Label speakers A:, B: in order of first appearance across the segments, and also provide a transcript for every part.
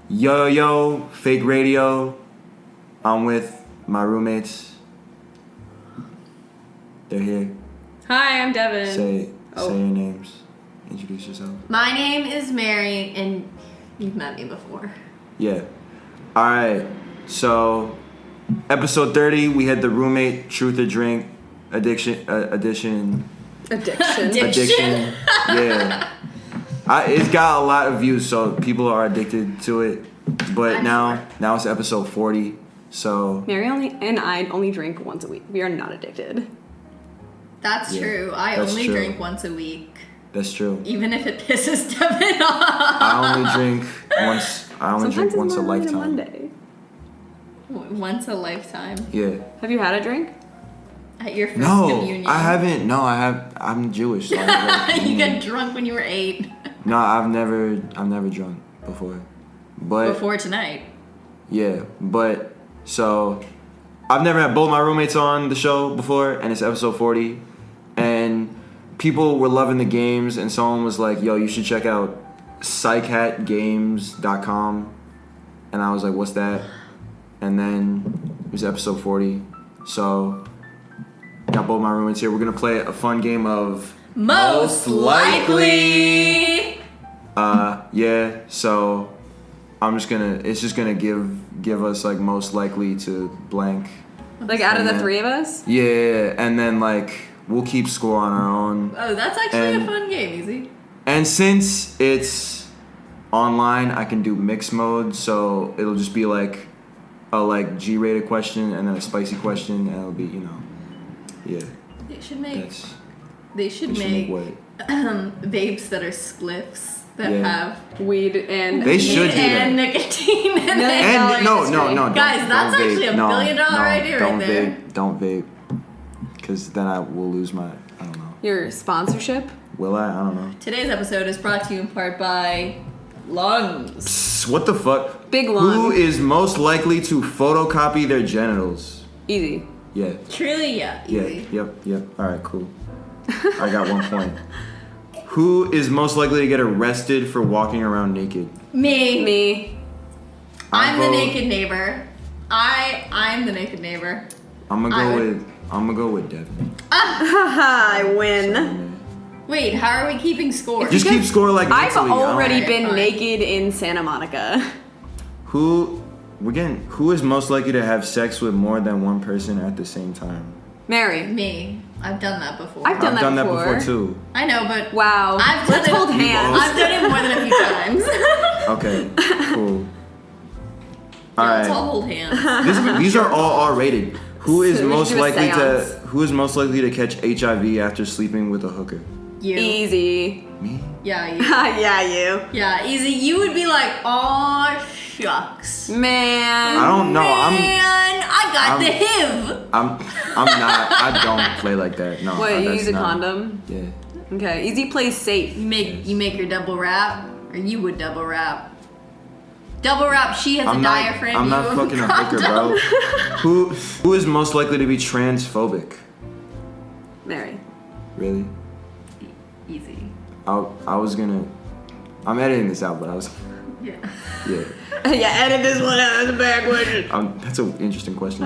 A: Yo, fake radio. I'm with my roommates. They're here.
B: Hi, I'm Devin.
A: Say your names. Introduce yourself.
C: My name is Mary, and you've met me before.
A: Yeah. All right. So, episode 30, we had the roommate truth or drink addiction. Yeah. It's got a lot of views, so people are addicted to it. But now it's episode 40. So
B: Mary and I only drink once a week. We are not addicted.
C: That's true. I only drink once a week.
A: That's true.
C: Even if it pisses Devin off.
A: I only drink once.
B: Sometimes
A: once a lifetime.
B: Monday.
C: Once a lifetime.
A: Yeah.
B: Have you had a drink?
C: At your first communion?
A: I haven't. No, I have. I'm Jewish. So
C: You got drunk when you were 8.
A: No, I've never drunk before. But
C: before tonight.
A: Yeah, but so I've never had both my roommates on the show before, and it's episode 40, and people were loving the games, and someone was like, "Yo, you should check out psychatgames.com," and I was like, "What's that?" And then it was episode 40, so got both my roommates here. We're gonna play a fun game of
C: Most likely.
A: Yeah. So it's just gonna give us like most likely to blank.
B: Like out of the three of us?
A: Yeah, and then like we'll keep score on our own.
C: Oh, that's actually a fun game, Easy.
A: And since it's online, I can do mixed mode, so it'll just be like a G-rated question and then a spicy question, and it'll be yeah.
C: They should make
A: what?
C: vapes that are spliffs that have
B: weed and
A: they should do that.
C: Nicotine in it.
A: And no,
C: guys, that's actually a $1 billion idea right there.
A: Don't vape, because then I will lose my, I don't know.
B: Your sponsorship?
A: Will I? I don't know.
C: Today's episode is brought to you in part by Lungs.
A: Psst, what the fuck?
B: Big lung.
A: Who is most likely to photocopy their genitals?
B: Easy.
A: Yeah.
C: Truly, yeah. Easy.
A: Yep. All right, cool. I got 1 point. Who is most likely to get arrested for walking around naked?
C: Me. I'm the
A: vote-
C: naked neighbor. I'm the naked neighbor.
A: I'm gonna go with Devin.
B: I win.
C: Wait, how are we keeping score?
A: Just keep score like
B: I've
A: mentally,
B: already been
C: Fine.
B: naked in Santa Monica.
A: Who is most likely to have sex with more than one person at the same time?
B: Mary.
C: Me. I've done that before.
B: I've done that before
A: too.
C: I know, but
B: Wow. Let's hold hands.
C: I've done it more than a few times.
A: Okay, cool.
C: Let's all
A: Alright.
C: hold hands.
A: These are all R-rated. Who is
B: So we
A: most
B: should do a
A: likely
B: seance.
A: Who is most likely to catch HIV after sleeping with a hooker?
C: You.
B: Easy.
A: Me?
C: Yeah, you.
B: Yeah, you.
C: Yeah, easy. You would be like, aw, shucks.
B: Man.
A: I don't know.
C: Man, I got the HIV.
A: I'm not. I don't play like that. No.
B: What, you
A: that's
B: use a
A: not-
B: condom?
A: Yeah.
B: Okay, Easy plays safe.
C: You make your double wrap, or you would double wrap. Double wrap. She has a diaphragm.
A: I'm
C: you
A: not
C: have
A: fucking a hooker, bro. Who is most likely to be transphobic?
B: Mary.
A: Really?
C: Easy.
A: I'm editing this out, but I was.
C: Yeah.
A: Yeah.
B: Yeah, edit this one out. That's a bad question.
A: That's an interesting question.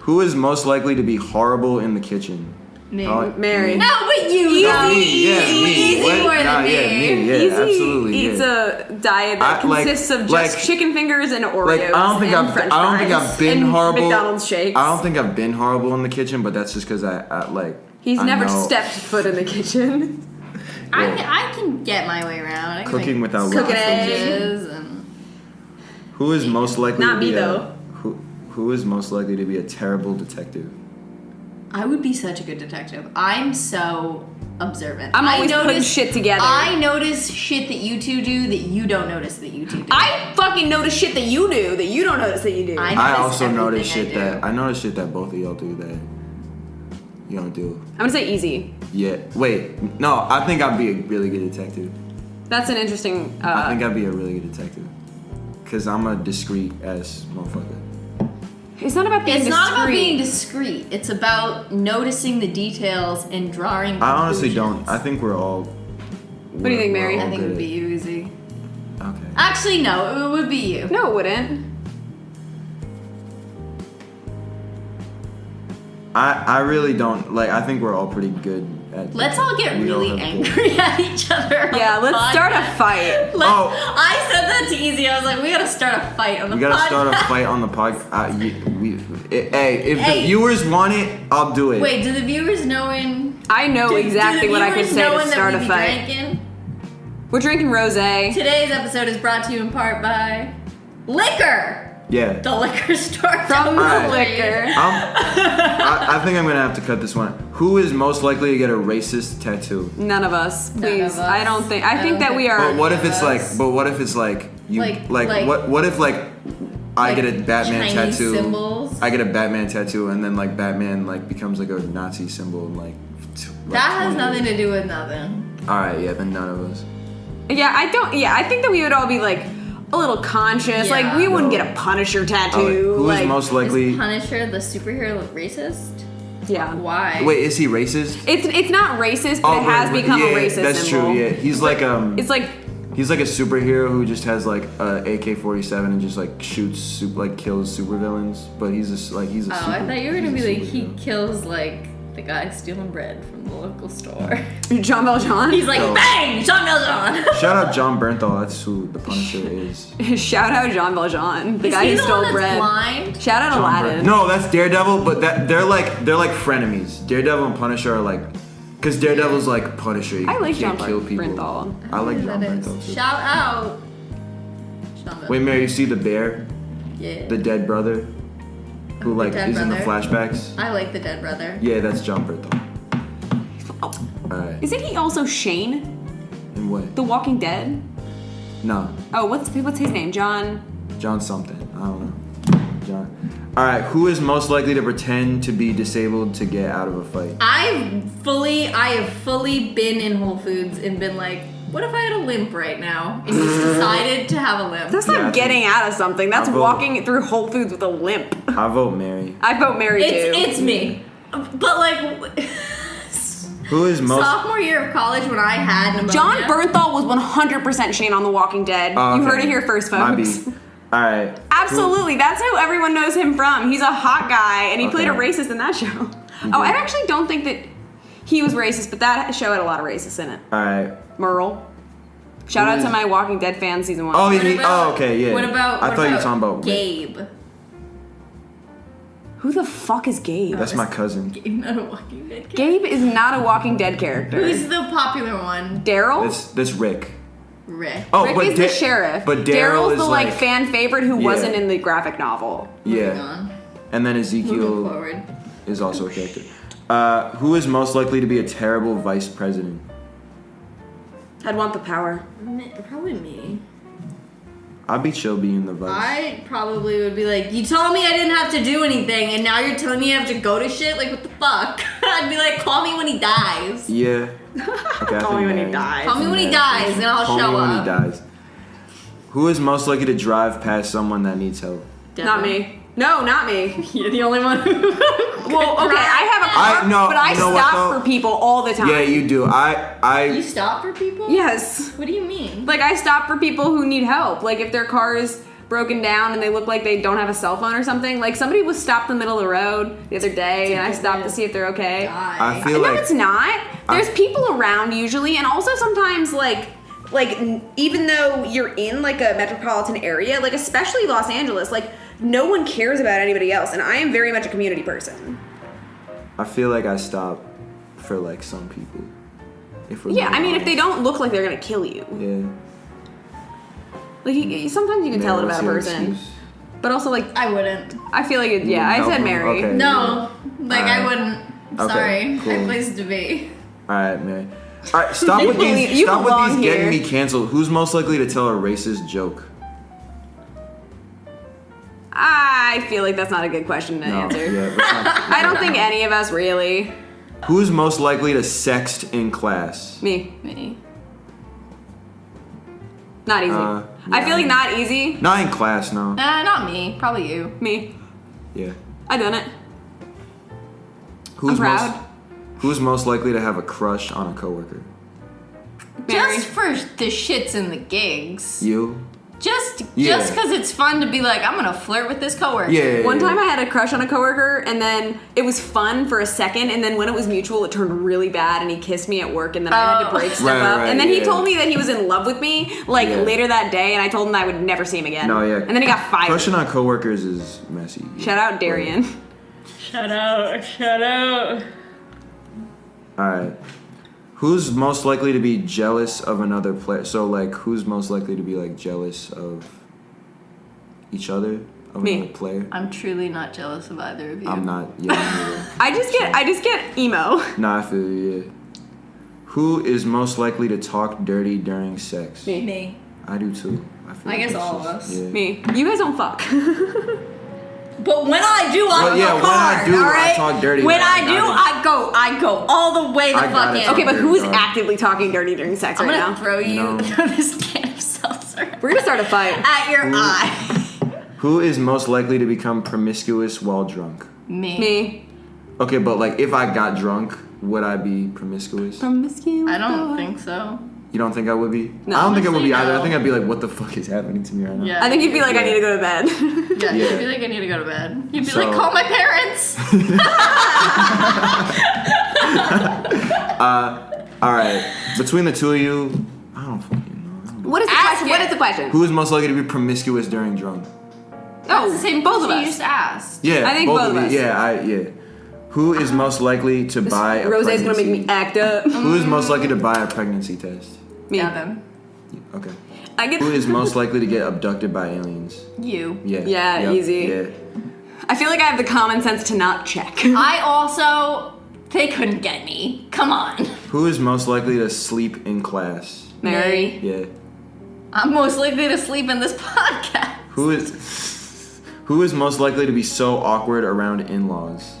A: Who is most likely to be horrible in the kitchen?
C: Me.
B: Mary.
C: No, but you.
B: Easy.
C: No,
A: Me.
C: Easy
A: What?
C: more than
A: Nah,
C: me.
A: yeah, me. Yeah,
B: Easy
A: absolutely.
B: eats
A: Yeah.
B: a diet that consists of just chicken fingers and Oreos
A: Like I don't think
B: and French
A: I've been
B: and
A: horrible.
B: McDonald's shakes.
A: I don't think I've been horrible in the kitchen, but that's just because I like.
B: He's
A: I
B: never
A: know
B: stepped foot in the kitchen.
C: I can get my way around. I can
A: Cooking
C: make
A: without
B: Cooking
C: sausages and
A: Who is most likely
B: Not
A: to be
B: me, though.
A: Who is most likely to be a terrible detective?
C: I would be such a good detective. I'm so observant.
B: I'm always putting shit together.
C: I notice shit that you two do that you don't notice that you two do.
B: I fucking notice shit that you do that you don't notice that you do.
A: I also notice
C: everything
A: shit
C: I do.
A: notice shit that both of y'all do that you don't do.
B: I'm gonna say easy.
A: Yeah. Wait. No. I think I'd be a really good detective.
B: That's an interesting.
A: I think I'd be a really good detective. Cause I'm a discreet ass motherfucker.
B: It's not about being
C: It's
B: discreet.
C: not about being discreet. It's about noticing the details and drawing
A: I honestly
C: conclusions.
A: don't. I think we're all.
B: What do you think, Mary?
C: I think it would be easy.
A: Okay.
C: Actually, no, it would be you.
B: No, it wouldn't.
A: I really don't like. I think we're all pretty good at.
C: Let's all get
A: we
C: really
A: have
C: angry at each other. on
B: Yeah,
C: the
B: let's start a
C: podcast.
B: fight.
A: Oh.
C: I said that to Easy. I was like, we gotta start a fight on the
A: We gotta
C: podcast.
A: start a fight on the podcast. Hey, if
C: Hey.
A: the viewers want it, I'll do it.
C: Wait, do the viewers know in?
B: I know
C: do
B: exactly
C: the
B: what I could
C: viewers
B: say
C: know
B: to
C: in that
B: start
C: we
B: a
C: be
B: fight.
C: drinking?
B: We're drinking rosé.
C: Today's episode is brought to you in part by liquor.
A: Yeah.
C: The liquor store
B: From the
A: Alright.
B: liquor.
A: I think I'm gonna have to cut this one. Who is most likely to get a racist tattoo?
B: None of us,
C: None
B: please.
C: of us.
B: I don't think. I think
C: don't
B: that we
C: think-
B: are.
A: But what if it's like?
C: Yes.
A: But what if it's like you?
C: Like-
A: Like,
C: like-
A: what if like I
C: like
A: get a Batman
C: Chinese
A: tattoo?
C: symbols?
A: I get a Batman tattoo, and then like Batman like becomes like a Nazi symbol, and like.
C: That has nothing to do with nothing.
A: All right, yeah, then none of us.
B: Yeah, I don't. Yeah, I think that we would all be like a little conscious.
C: Yeah.
B: Like we wouldn't
A: No.
B: get a Punisher tattoo.
A: Alright, who is
B: like,
A: most likely?
C: Is Punisher the superhero racist?
B: Yeah.
C: Why?
A: Wait, is he racist?
B: It's not racist, but it has become
A: yeah,
B: a racist
A: That's
B: symbol.
A: true. Yeah, he's like
B: It's like
A: He's like a superhero who just has like a AK-47 and just like shoots, like kills supervillains. But he's just like he's a.
C: Oh,
A: super,
C: I thought you were gonna
A: he's
C: be
A: a
C: like he
A: superhero.
C: kills like the guy stealing bread from the local store.
B: Jean Valjean.
C: He's like
A: Oh.
C: bang, Jean Valjean.
A: Shout out John Bernthal. That's who the Punisher is.
B: Shout out Jean Valjean, the
C: Is
B: guy
C: he
B: who
C: the
B: stole
C: one that's
B: bread.
C: blind?
B: Shout out
A: John
B: Aladdin.
A: No, that's Daredevil. But they're like frenemies. Daredevil and Punisher are like, because Daredevil's like Punisher. You
B: I like
A: can't
B: John
A: kill people.
B: Bernthal.
A: I like
C: Who
A: John
C: that is.
A: Bernthal too.
C: Shout out. Jean
A: Wait,
C: Valjean.
A: Mary, you see the bear,
C: Yeah.
A: the dead brother, who like
C: dead
A: is in the
C: brother.
A: flashbacks?
C: I like the dead brother.
A: Yeah, that's John Bernthal.
B: Oh,
A: Alright.
B: isn't he also Shane,
A: And what?
B: The Walking Dead?
A: No,
B: Oh, what's his name? John.
A: John something. I don't know. John. Alright, who is most likely to pretend to be disabled to get out of a fight?
C: I have fully been in Whole Foods and been like, what if I had a limp right now? And just decided to have a limp.
B: That's
A: Yeah, I
B: not
A: think-
B: getting out of something. That's
A: I'll vote-
B: walking through Whole Foods with a limp.
A: I vote Mary.
B: I vote Mary too.
C: It's me. But like
A: Who is most?
C: sophomore year of college when I had pneumonia.
B: John Bernthal was 100% Shane on The Walking Dead.
A: Oh,
B: You
A: okay.
B: heard it here first,
A: My
B: folks.
A: B. Alright.
B: Absolutely, that's who everyone knows him from. He's a hot guy, and he played a
A: Okay.
B: racist in that show. Oh, I actually don't think that he was racist, but that show had a lot of racists in it.
A: Alright.
B: Merle. Shout
A: Who
B: out to
A: is-
B: my Walking Dead fan season 1.
A: Oh,
C: What
A: he,
C: about-
A: oh, okay, yeah.
C: What about
A: I
C: what
A: thought you were
C: about
A: talking about
C: Gabe?
B: Who the fuck is Gabe?
A: That's my cousin.
C: Gabe, not a Walking Dead kid.
B: Gabe is not a Walking Dead character.
C: Who's the popular one?
B: Daryl?
A: That's Rick.
C: Rick.
A: Oh,
B: Rick
A: but
B: is the sheriff.
A: But
B: Daryl's
A: is
B: the like fan favorite who
A: Yeah.
B: wasn't in the graphic novel.
C: Moving
A: Yeah.
C: on.
A: And then
C: Moving
A: Ezekiel
C: forward.
A: is also a character. Who is most likely to be a terrible vice president?
B: I'd want the power.
C: Probably me.
A: I'd be chill being the vice.
C: I probably would be like, you told me I didn't have to do anything, and now you're telling me I have to go to shit? Like, what the fuck? I'd be like, call me when he dies.
A: Yeah. Okay, I
B: Call me
A: think
B: when he
A: Mary.
B: dies.
C: Call me when he dies, and I'll
A: Call
C: show
A: me when
C: up.
A: he dies. Who is most likely to drive past someone that needs help?
B: Not me. No, not me.
C: You're the only one who.
B: Well, okay, I have a car,
A: no,
B: but I
A: you know what,
B: stop
A: though?
B: for people all the time.
A: Yeah, you do.
C: You
A: I
C: stop for people?
B: Yes.
C: What do you mean?
B: Like, I stop for people who need help. Like, if their car is broken down and they look like they don't have a cell phone or something. Like, somebody was stopped in the middle of the road the other day, and I stopped to see if they're okay.
A: I feel
B: No,
A: like
B: it's not. There's people around usually, and also sometimes even though you're in like a metropolitan area, like especially Los Angeles, like no one cares about anybody else, and I am very much a community person.
A: I feel like I stop for like some people. If we're
B: Yeah, I
A: being
B: mean, if they
A: honest.
B: don't look like they're gonna kill you,
A: Yeah.
B: like sometimes you can tell it
A: What's
B: about a
A: your
B: person,
A: excuse?
B: but also like
C: I wouldn't.
B: I feel like yeah, I
A: No,
B: said Mary.
A: okay.
C: No. Like, I
A: Alright.
C: wouldn't.
A: Okay,
C: Sorry.
A: cool.
C: I placed to be.
A: All right, Mary. All right, stop
B: You
A: with
B: believe-
A: these.
B: you
A: Stop with
B: belong
A: these getting
B: here.
A: me canceled. Who's most likely to tell a racist joke?
B: I feel like that's not a good question to
A: No.
B: answer.
A: Yeah. let's not-
B: I don't think any of us really.
A: Who's most likely to sext in class?
B: Me,
C: Me.
B: not easy. I feel like
A: yeah.
B: not easy.
A: Not in class, no.
C: Not me. Probably you.
B: Me,
A: Yeah.
B: I done it.
A: Who's
B: proud.
A: most Who's most likely to have a crush on a coworker?
B: Mary.
C: Just for the shits and the gigs.
A: You?
C: Just
A: Yeah.
C: because it's fun to be like, I'm gonna flirt with this coworker.
A: Yeah.
B: One time I had a crush on a coworker, and then it was fun for a second, and then when it was mutual, it turned really bad, and he kissed me at work, and then I had to break stuff up.
A: Right,
B: And then he
A: yeah.
B: told me that he was in love with me, like,
A: Yeah.
B: later that day, and I told him I would never see him again.
A: No, yeah.
B: And then he got fired.
A: Crushing on coworkers is messy.
B: Shout out Darian.
C: Shut out.
A: All right. Who's most likely to be jealous of another player? So, like, who's most likely to be, like, jealous of each other? Of
B: Me.
A: another player?
C: I'm truly not jealous of either of you.
A: I'm not. Yeah, neither.
B: I just get emo.
A: Nah, I feel you, yeah. Who is most likely to talk dirty during sex?
C: Me.
A: I do, too. feel
C: I
A: like
C: guess
A: it's
C: all of
A: just-
C: us.
A: Yeah.
B: Me. You guys don't fuck.
C: But when I do, I
A: Well, yeah,
C: go
A: when I
C: hard,
A: do, I
C: all right?
A: talk dirty,
C: When
A: like,
C: I do, I go all the way the
A: I
C: fuck
A: gotta
C: in.
A: talk
B: Okay, but
A: dirty,
B: who's
A: dog.
B: actively talking dirty during sex
C: I'm
B: right
C: gonna
B: now?
C: throw you
A: No.
C: this can of seltzer
B: We're gonna start a fight.
C: at your
A: Who-
C: eye.
A: Who is most likely to become promiscuous while drunk?
B: Me.
A: Okay, but like if I got drunk, would I be promiscuous?
B: Promiscuous.
C: I don't think so.
A: You don't think I would be?
B: No.
A: I don't think I would be
C: Honestly,
A: either. I
C: no.
A: think I'd be like, what the fuck is happening to me right now?
C: Yeah.
B: I think you'd be like, I
A: Yeah.
B: need to go to bed.
C: Yeah,
A: Yeah.
C: you'd be like, I need to go to bed. You'd be
A: So-
C: like, call my parents.
A: All right, between the two of you, I don't fucking know.
B: What is the
C: Ask
B: question? What
C: it.
B: is the question?
A: Who is most likely to be promiscuous during drunk?
B: Oh,
C: It's the same
B: both of
C: question you
B: us.
C: just asked.
A: Yeah,
B: I think both of us.
A: you. Yeah. Who is most likely to buy a
B: Rose's
A: pregnancy?
B: gonna make me act up.
A: Who is most likely to buy a pregnancy test?
B: Me.
C: Devin.
A: Okay.
B: I get.
A: Who is most likely to get abducted by aliens?
C: You.
A: Yeah.
B: Yeah,
A: Yep,
B: easy.
A: Yeah.
B: I feel like I have the common sense to not check.
C: I also, they couldn't get me. Come on.
A: Who is most likely to sleep in class?
B: Mary.
A: Yeah.
C: I'm most likely to sleep in this podcast.
A: Who is most likely to be so awkward around in-laws?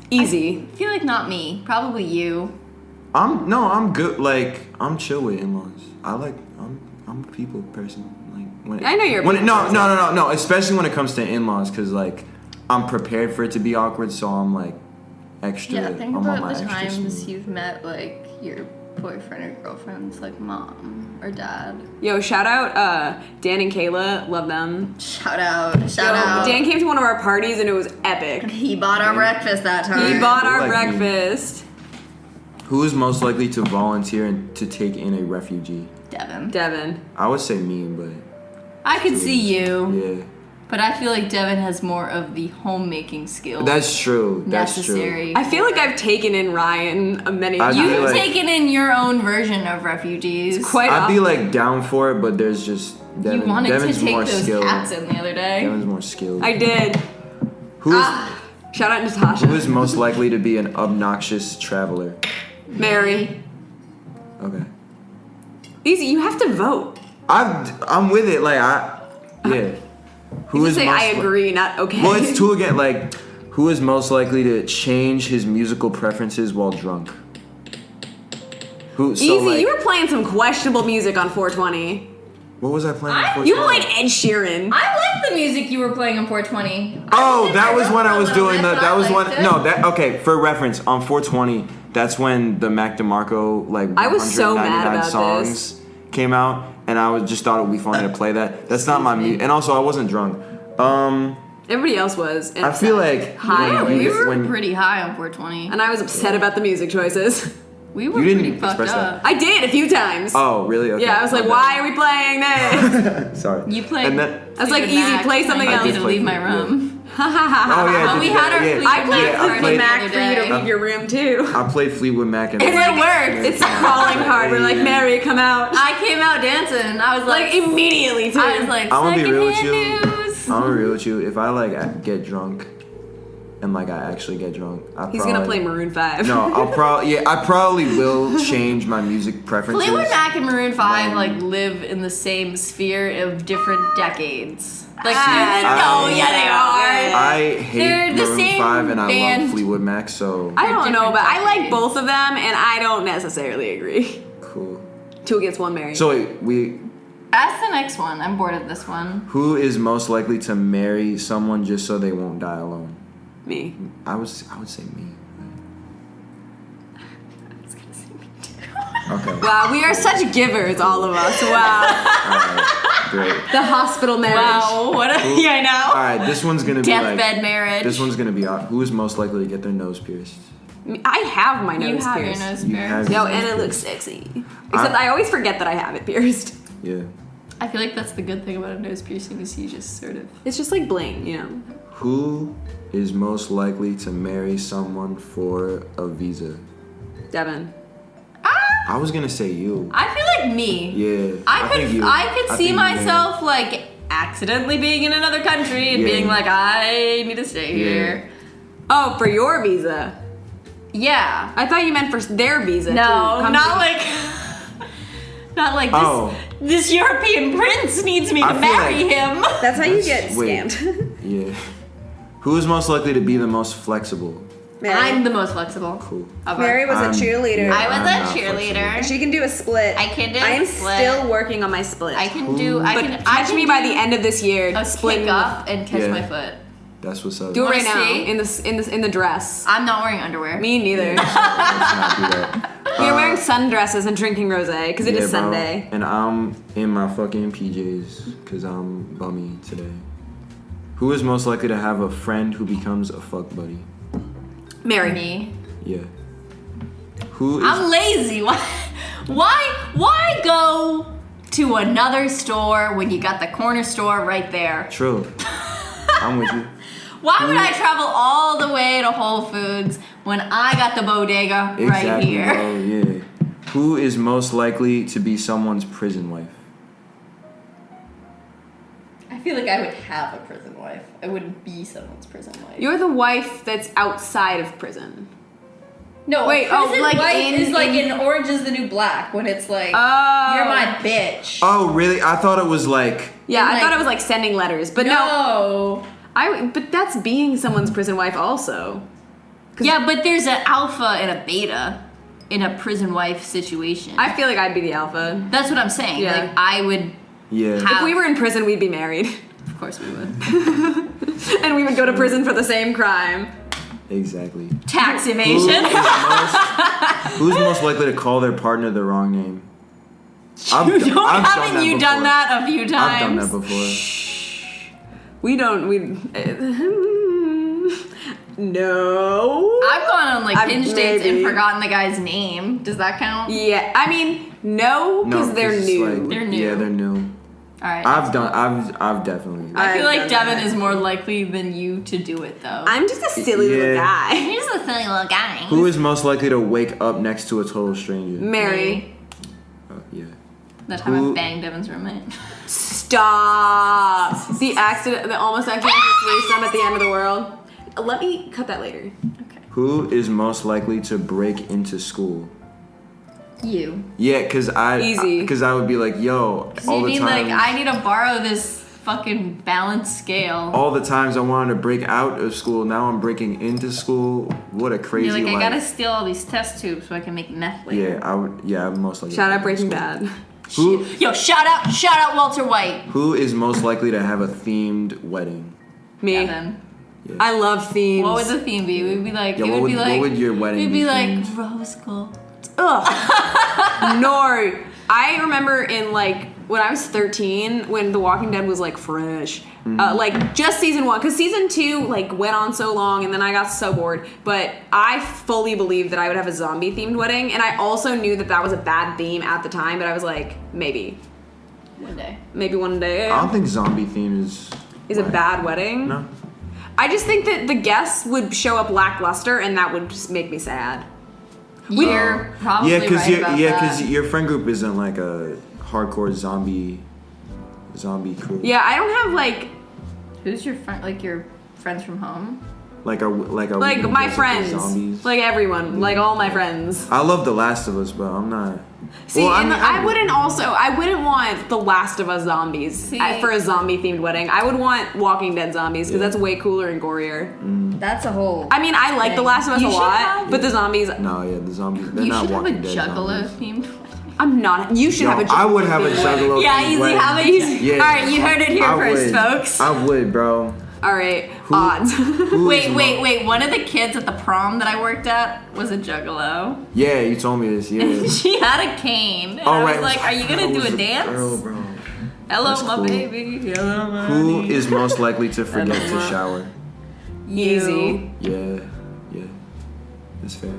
B: Easy.
C: I feel like not me. Probably you.
A: I'm good. Like I'm chill with in-laws. I'm a people person. Like when
B: I know you're a
A: when
B: people
A: no,
B: person.
A: no. Especially when it comes to in-laws, because like I'm prepared for it to be awkward, so I'm like extra.
C: Yeah, think
A: I'm on
C: about
A: my
C: the
A: extra
C: times
A: smooth.
C: you've met like your boyfriend or girlfriend's like mom or dad.
B: Yo, shout out Dan and Kayla. Love them.
C: Shout out.
B: Yo, Dan came to one of our parties and it was epic.
C: He bought our breakfast that time.
B: He bought our
A: Like me.
B: breakfast.
A: Who is most likely to volunteer and to take in a refugee?
C: Devin.
B: Devin.
A: I would say me, but
C: I could see you,
A: yeah,
C: but I feel like Devin has more of the homemaking skills
A: that's true. That's
C: necessary.
B: I feel like I've taken in Ryan many
A: I
B: times.
A: do
C: You've
A: like-
C: taken in your own version of refugees.
B: Quite
A: I'd be
B: often.
A: like down for it, but there's just Devin.
C: You wanted
A: Devin's
C: to take
A: more
C: those
A: skilled.
C: cats in the other day.
A: Devin's more skilled.
B: I did.
A: Who is
B: Shout out Natasha.
A: who is most likely to be an obnoxious traveler?
B: Mary.
A: Okay.
B: Easy, you have to vote.
A: I'm with it. Like yeah. Who
B: You
A: is
B: just say
A: most
B: I agree, not okay.
A: Well, it's two again. Like, who is most likely to change his musical preferences while drunk? Who? So
B: Easy,
A: like,
B: you were playing some questionable music on 420.
A: what was I playing? before
B: You
A: that?
B: played Ed Sheeran.
C: I like the music you were playing on 420.
A: Oh, that was when I was
C: a little
A: doing
C: bit,
A: the.
C: but
A: That
C: I
A: was when.
C: liked it.
A: No, that okay. For reference, on 420, that's when the Mac DeMarco like
B: I was so mad
A: 199
B: about
A: songs came out, and I was just thought it would be funny to play that. That's not my music, and also I wasn't drunk.
B: Everybody else was. And
A: I feel like
B: High.
A: when
C: We
A: you-
C: were
A: when-
C: pretty high on 420.
B: And I was upset about the music choices.
C: We were
A: You didn't
C: pretty fucked
A: express that.
C: up.
B: I did a few times.
A: Oh, really? Okay.
B: Yeah, I was like,
A: My
B: why are we playing this?
A: bad. Sorry.
C: You played.
A: And then,
B: I was like,
C: Fleetwood
B: easy,
C: Mac,
B: play something
C: and I
B: else.
C: need to
A: Play
C: leave my
A: Fleetwood,
C: room.
A: oh yeah.
C: Well, we had our
A: yeah.
C: Fleetwood
B: I played
C: Mac
A: I
B: Fleetwood
A: played-
B: Mac for you to
C: the other
B: leave your room too.
A: I played Fleetwood Mac and
B: It worked. It's calling card. We're like, Mary, come out.
C: I came out dancing. I was
B: Like
C: like,
B: immediately too.
C: I was like,
A: I'm gonna be real with
C: secondhand
A: you.
C: news.
A: I'm gonna be real with you. If I like get drunk, and like I actually get drunk,
B: he's gonna play Maroon 5.
A: No, I probably will change my music preferences.
C: Fleetwood Mac and Maroon 5 like live in the same sphere of different decades. Like,
B: Ah,
C: no, yeah, they are.
A: I hate
C: They're the
A: Maroon
C: same
A: 5 and I
C: band.
A: love Fleetwood Mac, so
B: I don't know,
C: different
B: but I like
C: decades.
B: both of them, and I don't necessarily agree.
A: cool.
B: 2 against 1, Mary.
A: So wait,
C: Ask the next one. I'm bored of this one.
A: who is most likely to marry someone just so they won't die alone?
B: Me.
A: I would say me. Okay.
B: Wow, we are such givers, all of us. Wow.
A: Alright. Great.
B: The hospital marriage.
C: Wow, what a, yeah, I know.
A: All right, this one's gonna be like.
C: Deathbed marriage.
A: This one's gonna be who is most likely to get their nose pierced?
B: I have my nose
C: You have
B: pierced.
C: your nose
A: You
C: pierced.
A: have-
B: No, and it looks sexy. Except I always forget that I have it pierced.
A: Yeah.
C: I feel like that's the good thing about a nose piercing is you just sort of.
B: It's just like bling, you know.
A: Who is most likely to marry someone for a visa?
B: Devin.
A: I was gonna say you.
C: I feel like me.
A: Yeah.
C: I
A: think you.
C: I could see
A: think you
C: myself like accidentally being in another country and
A: Yeah.
C: being like, I need to stay here.
B: Oh, for your visa.
C: Yeah.
B: I thought you meant for their visa.
C: No,
B: to come
C: not
B: to-
C: like. Not like this.
A: Oh.
C: This European prince needs me
A: I
C: to
A: feel
C: marry
A: like-
C: him.
B: That's how you get
A: Wait.
B: scammed.
A: Yeah. Who is most likely to be the most flexible?
C: I'm the most flexible.
A: Cool.
C: Of
B: Mary
C: our-
B: was a cheerleader.
C: I was
A: I'm
C: a
A: not
C: cheerleader.
B: She can do a split.
C: I can do a
B: I am
C: split.
B: still working on my split.
C: I can do. I
B: but
C: can. I
B: catch
C: can
B: me by
C: do
B: the end of this year.
C: A
B: splitting
C: kick up and catch
A: Yeah.
C: my foot.
A: That's what's up.
B: Do it
C: Wanna
B: right now
C: see?
B: in the dress.
C: I'm not wearing underwear.
B: Me neither.
A: Let's not do that.
B: You're wearing sundresses and drinking rosé because it is
A: bro.
B: Sunday.
A: And I'm in my fucking PJs because I'm bummy today. Who is most likely to have a friend who becomes a fuck buddy?
B: Mary.
C: Me.
A: Yeah. Who is
C: I'm lazy. Why go to another store when you got the corner store right there?
A: True. I'm with you.
C: Why would I travel all the way to Whole Foods when I got the bodega right
A: Exactly,
C: here?
A: bro. Yeah. Who is most likely to be someone's prison wife?
C: I feel like I would have a prison wife. I wouldn't be someone's prison wife.
B: You're the wife that's outside of prison.
C: No,
B: Wait,
C: a prison
B: like
C: wife
B: in-
C: is like
B: in-
C: in Orange is the New Black when it's like
B: Oh.
C: you're my bitch.
A: Oh, really? I thought it was like.
B: Yeah,
C: And,
B: I
C: like-
B: thought it was like sending letters, but no.
C: no.
B: But that's being someone's prison wife also.
C: Yeah, but there's an alpha and a beta in a prison wife situation.
B: I feel like I'd be the alpha.
C: That's what I'm saying.
B: Yeah.
C: Like I would.
A: Yeah.
C: Have-
B: If we were in prison, we'd be married.
C: Of course we would.
B: And we would go to prison for the same crime.
A: Exactly.
C: Tax
A: Who
C: evasion.
A: is who's most likely to call their partner the wrong name?
C: Haven't you
A: before.
C: done that a few times?
A: I've done that before.
B: We don't. No.
C: I've gone on like
B: I've-
C: hinge dates and
B: maybe.
C: forgotten the guy's name. Does that count?
B: Yeah, I mean, no, because they're
A: 'cause it's
B: new.
A: like-
C: They're new.
A: Yeah, they're new.
C: All right.
A: I've definitely.
C: I feel
B: I've
C: like
B: done
C: Devin
B: that.
C: is more likely than you to do it though.
B: I'm just a silly little
A: Yeah.
B: guy.
C: He's a silly little guy.
A: Who is most likely to wake up next to a total stranger?
B: Mary.
A: Yeah.
C: That time
A: Who-
C: I banged Devin's roommate.
B: Stop. The almost accidental threesome at the end of the world. Let me cut that later.
C: Okay.
A: Who is most likely to break into school?
C: You.
A: Yeah, cause
B: Easy.
A: Because I would be like, yo, all
C: You
A: the
C: need
A: time.
C: like I need to borrow this fucking balance scale.
A: all the times I wanted to break out of school, now I'm breaking into school. What a crazy
C: You're like, I
A: life.
C: gotta steal all these test tubes so I can make meth later.
A: Yeah, I would. Yeah, I'm most likely.
B: Shout
A: to
B: out
A: break into
B: Breaking
A: school.
B: Bad.
A: Who
C: Yo, shout out Walter White.
A: Who is most likely to have a themed wedding?
B: Me.
C: Devin.
B: I love themes.
C: What would the theme be? We'd be like,
A: Yeah,
C: it
A: what
C: would be
A: would-
C: like,
A: what would your wedding
C: It'd
A: be
C: be like
A: themed?
C: rose gold.
B: Ugh. No. I remember in like when I was 13, when The Walking Dead was like fresh, like just season 1, because season 2 like went on so long, and then I got so bored. But I fully believed that I would have a zombie themed wedding, and I also knew that that was a bad theme at the time. But I was like, maybe one day
A: I don't think zombie theme is
B: is a bad wedding.
A: No.
B: I just think that the guests would show up lackluster, and that would just make me sad.
C: You're probably
A: Yeah, because
C: right about that.
A: your friend group isn't like a hardcore zombie crew.
B: Yeah, I don't have like
C: Who's your friend? Like your friends from home?
A: Like a
B: like
A: we
B: my
A: dress up as
B: friends,
A: zombies.
B: like everyone, like all my friends.
A: I love The Last of Us, but I'm not.
B: See,
A: Well,
B: and
A: mean,
B: I wouldn't want The Last of Us zombies
C: See-
B: for a zombie themed wedding. I would want Walking Dead zombies because
A: Yeah.
B: that's way cooler and gorier.
C: That's a whole.
B: I mean, I like The Last of Us
C: You
B: a
C: should
B: lot,
C: have-
B: but the zombies,
A: No, yeah, the zombies. They're
C: you
A: not
C: should have a
A: Walking Dead
C: juggalo
A: zombies.
C: themed.
B: I'm not. You should
A: Yo,
B: have a.
A: I would have a
B: themed wedding.
A: juggalo.
C: Yeah,
A: themed
C: easy.
A: wedding.
C: Have it.
A: Yeah.
C: All right, you heard it here
A: I
C: first,
A: would.
C: folks.
A: I would, bro.
B: All right, odds.
A: Who is
C: Wait. One of the kids at the prom that I worked at was a juggalo.
A: Yeah, you told me this. Yeah.
C: She had a cane. And
A: Oh,
C: I was
A: right.
C: like, are you
A: That
C: gonna do
A: was
C: a dance?
A: Girl, bro.
C: Hello,
A: That's
C: my
A: cool.
C: baby. Hello, my
A: Who
C: honey.
A: is most likely to forget to
B: Hello.
A: shower?
B: Easy.
A: Yeah, that's fair.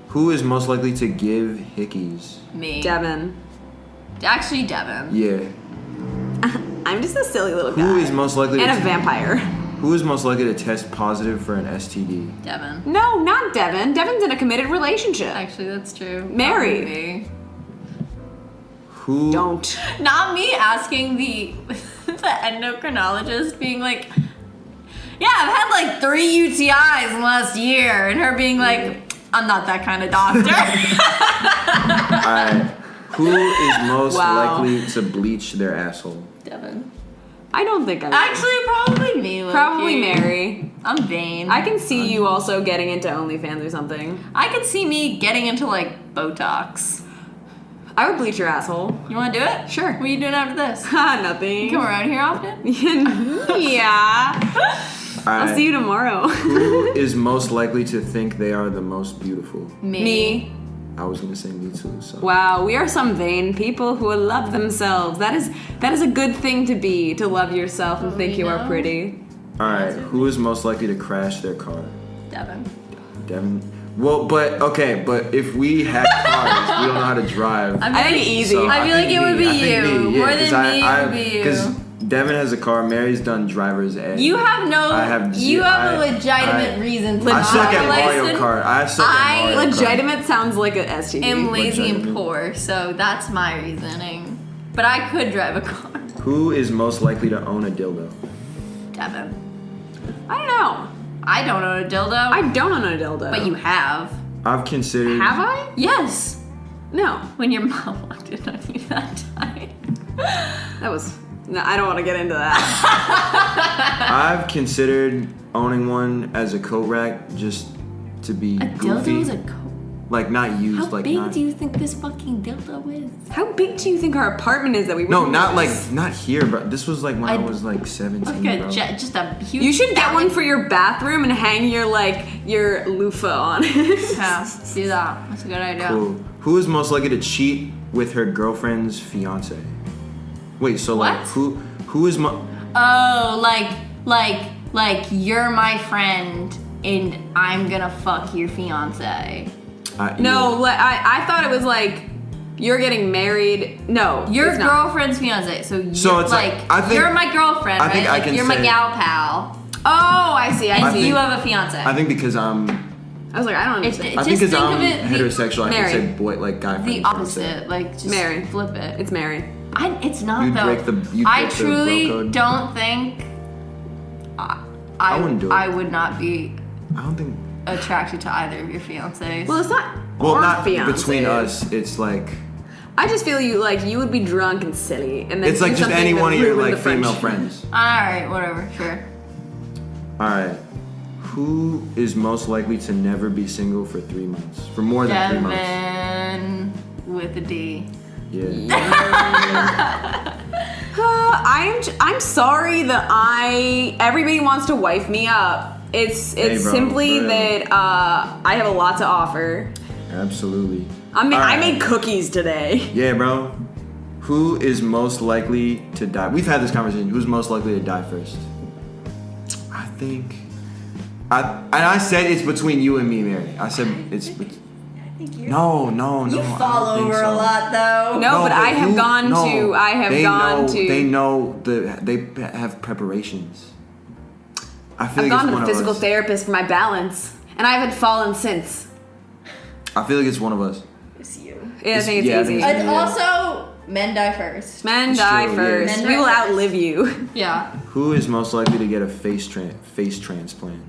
A: Who is most likely to give hickeys?
C: Me.
B: Devin.
C: Actually, Devin.
A: Yeah.
B: I'm just a silly little guy.
A: Who is most likely
B: and
A: to
B: a vampire.
A: Who is most likely to test positive for an STD?
C: Devin.
B: No, not Devin. Devin's in a committed relationship.
C: Actually, that's true.
B: Mary.
C: Probably me.
A: Who?
B: Don't.
C: Not me asking the endocrinologist being like, yeah, I've had like 3 UTIs in the last year, and her being like, I'm not that kind of doctor.
A: Alright. Who is most
B: Wow.
A: likely to bleach their asshole?
C: Devin.
B: I don't think I would.
C: Actually, probably me. low-key.
B: Probably Mary.
C: I'm vain.
B: I can see you also getting into OnlyFans or something.
C: I could see me getting into like Botox.
B: I would bleach your asshole.
C: You want to do it?
B: Sure.
C: What are you doing after this?
B: Ha, nothing.
C: You come around here often?
B: Yeah. I'll
A: Alright.
B: see you tomorrow.
A: Who is most likely to think they are the most beautiful?
B: Me.
A: I was gonna say me too. So.
B: Wow, we are some vain people who love themselves. That is a good thing to be, to love yourself and think you are
C: know.
B: pretty.
A: All right. Who is most likely to crash their car?
C: Devin.
A: Devin. Well, but if we had cars, we don't know how to drive.
B: I think easy.
A: So
C: I feel like
A: think
C: it would
A: me.
C: be
A: I think
C: you.
A: me, yeah,
C: More
A: 'cause
C: than me, it would be you.
A: Because Devin has a car. Mary's done driver's ed.
C: You have no.
A: I have
C: you
A: ze-
C: have a
A: I-
C: legitimate reason to
A: I
C: not
A: suck
C: have
A: at
C: a
A: Mario
C: license.
A: Kart. I suck
C: I
A: at Mario Kart.
B: Legitimate sounds like an STD.
C: am lazy and
A: Legitimate.
C: poor, so that's my reasoning. But I could drive a car.
A: Who is most likely to own a dildo?
C: Devin.
B: I don't know.
C: I don't own a dildo.
B: I don't own a dildo.
C: But you have.
A: I've considered.
B: have I?
C: Yes.
B: No.
C: When your mom walked in on you that time.
B: That was. No, I don't want to get into that.
A: I've considered owning one as a coat rack just to be
C: A
A: goofy.
C: dildo is a coat.
A: Like not used.
C: How
A: like
C: big
A: not.
C: do you think this fucking dildo is?
B: How big do you think our apartment is that we?
A: No,
B: wouldn't
A: not like
B: notice?
A: not here, but this was like when I
C: I-
A: was like 17,
C: Like
A: bro.
C: just a huge.
B: You should get one
C: bag.
B: for your bathroom and hang your loofah on it.
C: Yeah, do that. That's a good idea.
A: Cool. Who is most likely to cheat with her girlfriend's fiance? Wait, so like
C: What?
A: who is
C: Oh, like you're my friend and I'm gonna fuck your fiance.
B: No, I thought it was like you're getting married. No,
C: Your
B: it's not.
C: girlfriend's fiance. So you're
A: So it's like, I think-
C: you're my girlfriend,
A: I think
C: right?
A: I
C: Like,
A: can
C: you're my
A: say-
C: gal pal.
B: Oh, I see. I
C: And
B: see.
A: think-
C: you have a fiance.
A: I think because I'm
B: I was like, I don't understand.
C: It-
A: I think
C: Just
A: because
C: think
A: I'm
C: of it the-
A: heterosexual, I
B: Mary.
A: can say boy like guy friend.
C: the
A: fiance.
C: opposite. Like just
B: Mary.
C: flip it.
B: It's Mary.
C: It's not
A: You'd
C: though.
A: break the- you'd
C: I
A: break the bro
C: truly
A: code.
C: don't think
A: I wouldn't do it.
C: I would not be
A: I don't think.
C: attracted to either of your fiancés.
B: Well, it's not.
A: Well,
B: our
A: not
B: fiancé.
A: between us. It's like
B: I just feel you would be drunk and silly, and then
A: it's like
B: do
A: just
B: something
A: any
B: that
A: one of your
B: ruined
A: like
B: the
A: female
B: friendship.
A: friends.
C: Alright, whatever, sure.
A: All right. Who is most likely to never be single for 3 months? For more than 3 months?
C: Devin with a D.
A: Yeah.
B: I'm sorry that everybody wants to wife me up. It's
A: Hey, bro,
B: simply
A: for real.
B: that I have a lot to offer.
A: Absolutely.
B: I
A: Alright.
B: made cookies today.
A: Yeah, bro. Who is most likely to die? We've had this conversation. Who's most likely to die first? I think. I said it's between you and me, Mary. I said it's. No.
C: You
A: I
C: fall
A: don't think
C: over
A: so.
C: a lot though.
B: No, but I have gone to. I have
A: they
B: gone
A: know,
B: to.
A: They know they have preparations. I feel
B: I've
A: like
B: gone
A: it's
B: to
A: one
B: the physical
A: of us.
B: therapist for my balance, and I haven't fallen since.
A: I feel like it's one of us.
C: It's you.
B: Yeah, I think it's
A: Yeah, I
B: easy.
A: think
C: It's also men die first.
B: Men
A: It's
B: die
A: true, yeah.
B: first.
C: Men
B: We
C: die
B: will
C: first.
B: outlive you.
C: Yeah.
A: Who is most likely to get a face transplant?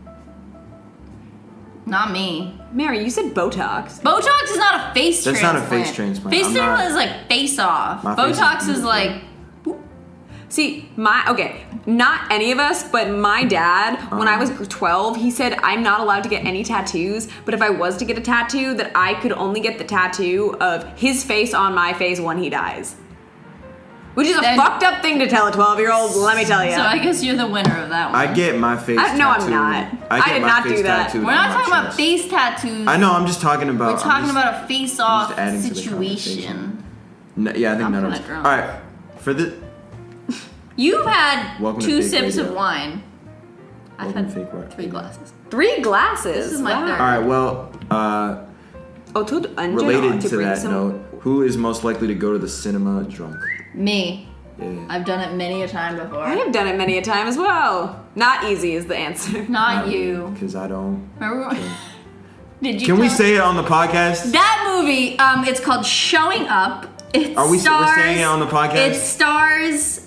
C: Not me.
B: Mary, you said Botox.
C: Botox is not a face
A: That's not
C: transplant.
A: a face transplant.
C: Face
A: I'm
C: transplant
A: not-
C: is like face off.
A: My face is
C: Botox is
A: beautiful.
C: like
B: See, not any of us, but my dad, when I was 12, he said I'm not allowed to get any tattoos, but if I was to get a tattoo, that I could only get the tattoo of his face on my face when he dies. Which is a
C: Then-
B: fucked up thing to tell a 12-year-old, let me tell you.
C: So I guess you're the winner of that one.
A: I get my face.
B: No, I'm
A: tattooed.
B: not. I
A: get
B: did
A: my
B: not
A: face
B: do that.
A: tattooed
C: We're
A: on
C: not
A: my
C: talking about
A: chest.
C: face tattoos.
A: I know. I'm just talking about.
C: We're talking about a face-off
A: adding to the
C: situation.
A: yeah, I think
C: I'm
A: none of
C: kinda
A: us.
C: drunk.
A: All right, for the
C: You've had
A: Welcome to
C: 2
A: fake
C: sips
A: radio.
C: of wine. I've
A: Welcome
C: had
A: to fake rock
C: 3
A: radio.
C: glasses.
B: 3 glasses.
C: This is my
B: Wow.
C: third.
A: All right. Well, related to that note, who is most likely to go to the cinema drunk?
C: Me.
A: Yeah.
C: I've done it many a time before.
B: I have done it many a time as well. Not easy is the answer.
C: Not you.
A: Because I don't.
C: Remember? Did you?
A: Can we
C: tell-
A: say it on the podcast?
C: that movie? It's called Showing Up. It
A: Are we
C: stars,
A: we're saying it on the podcast?
C: It stars.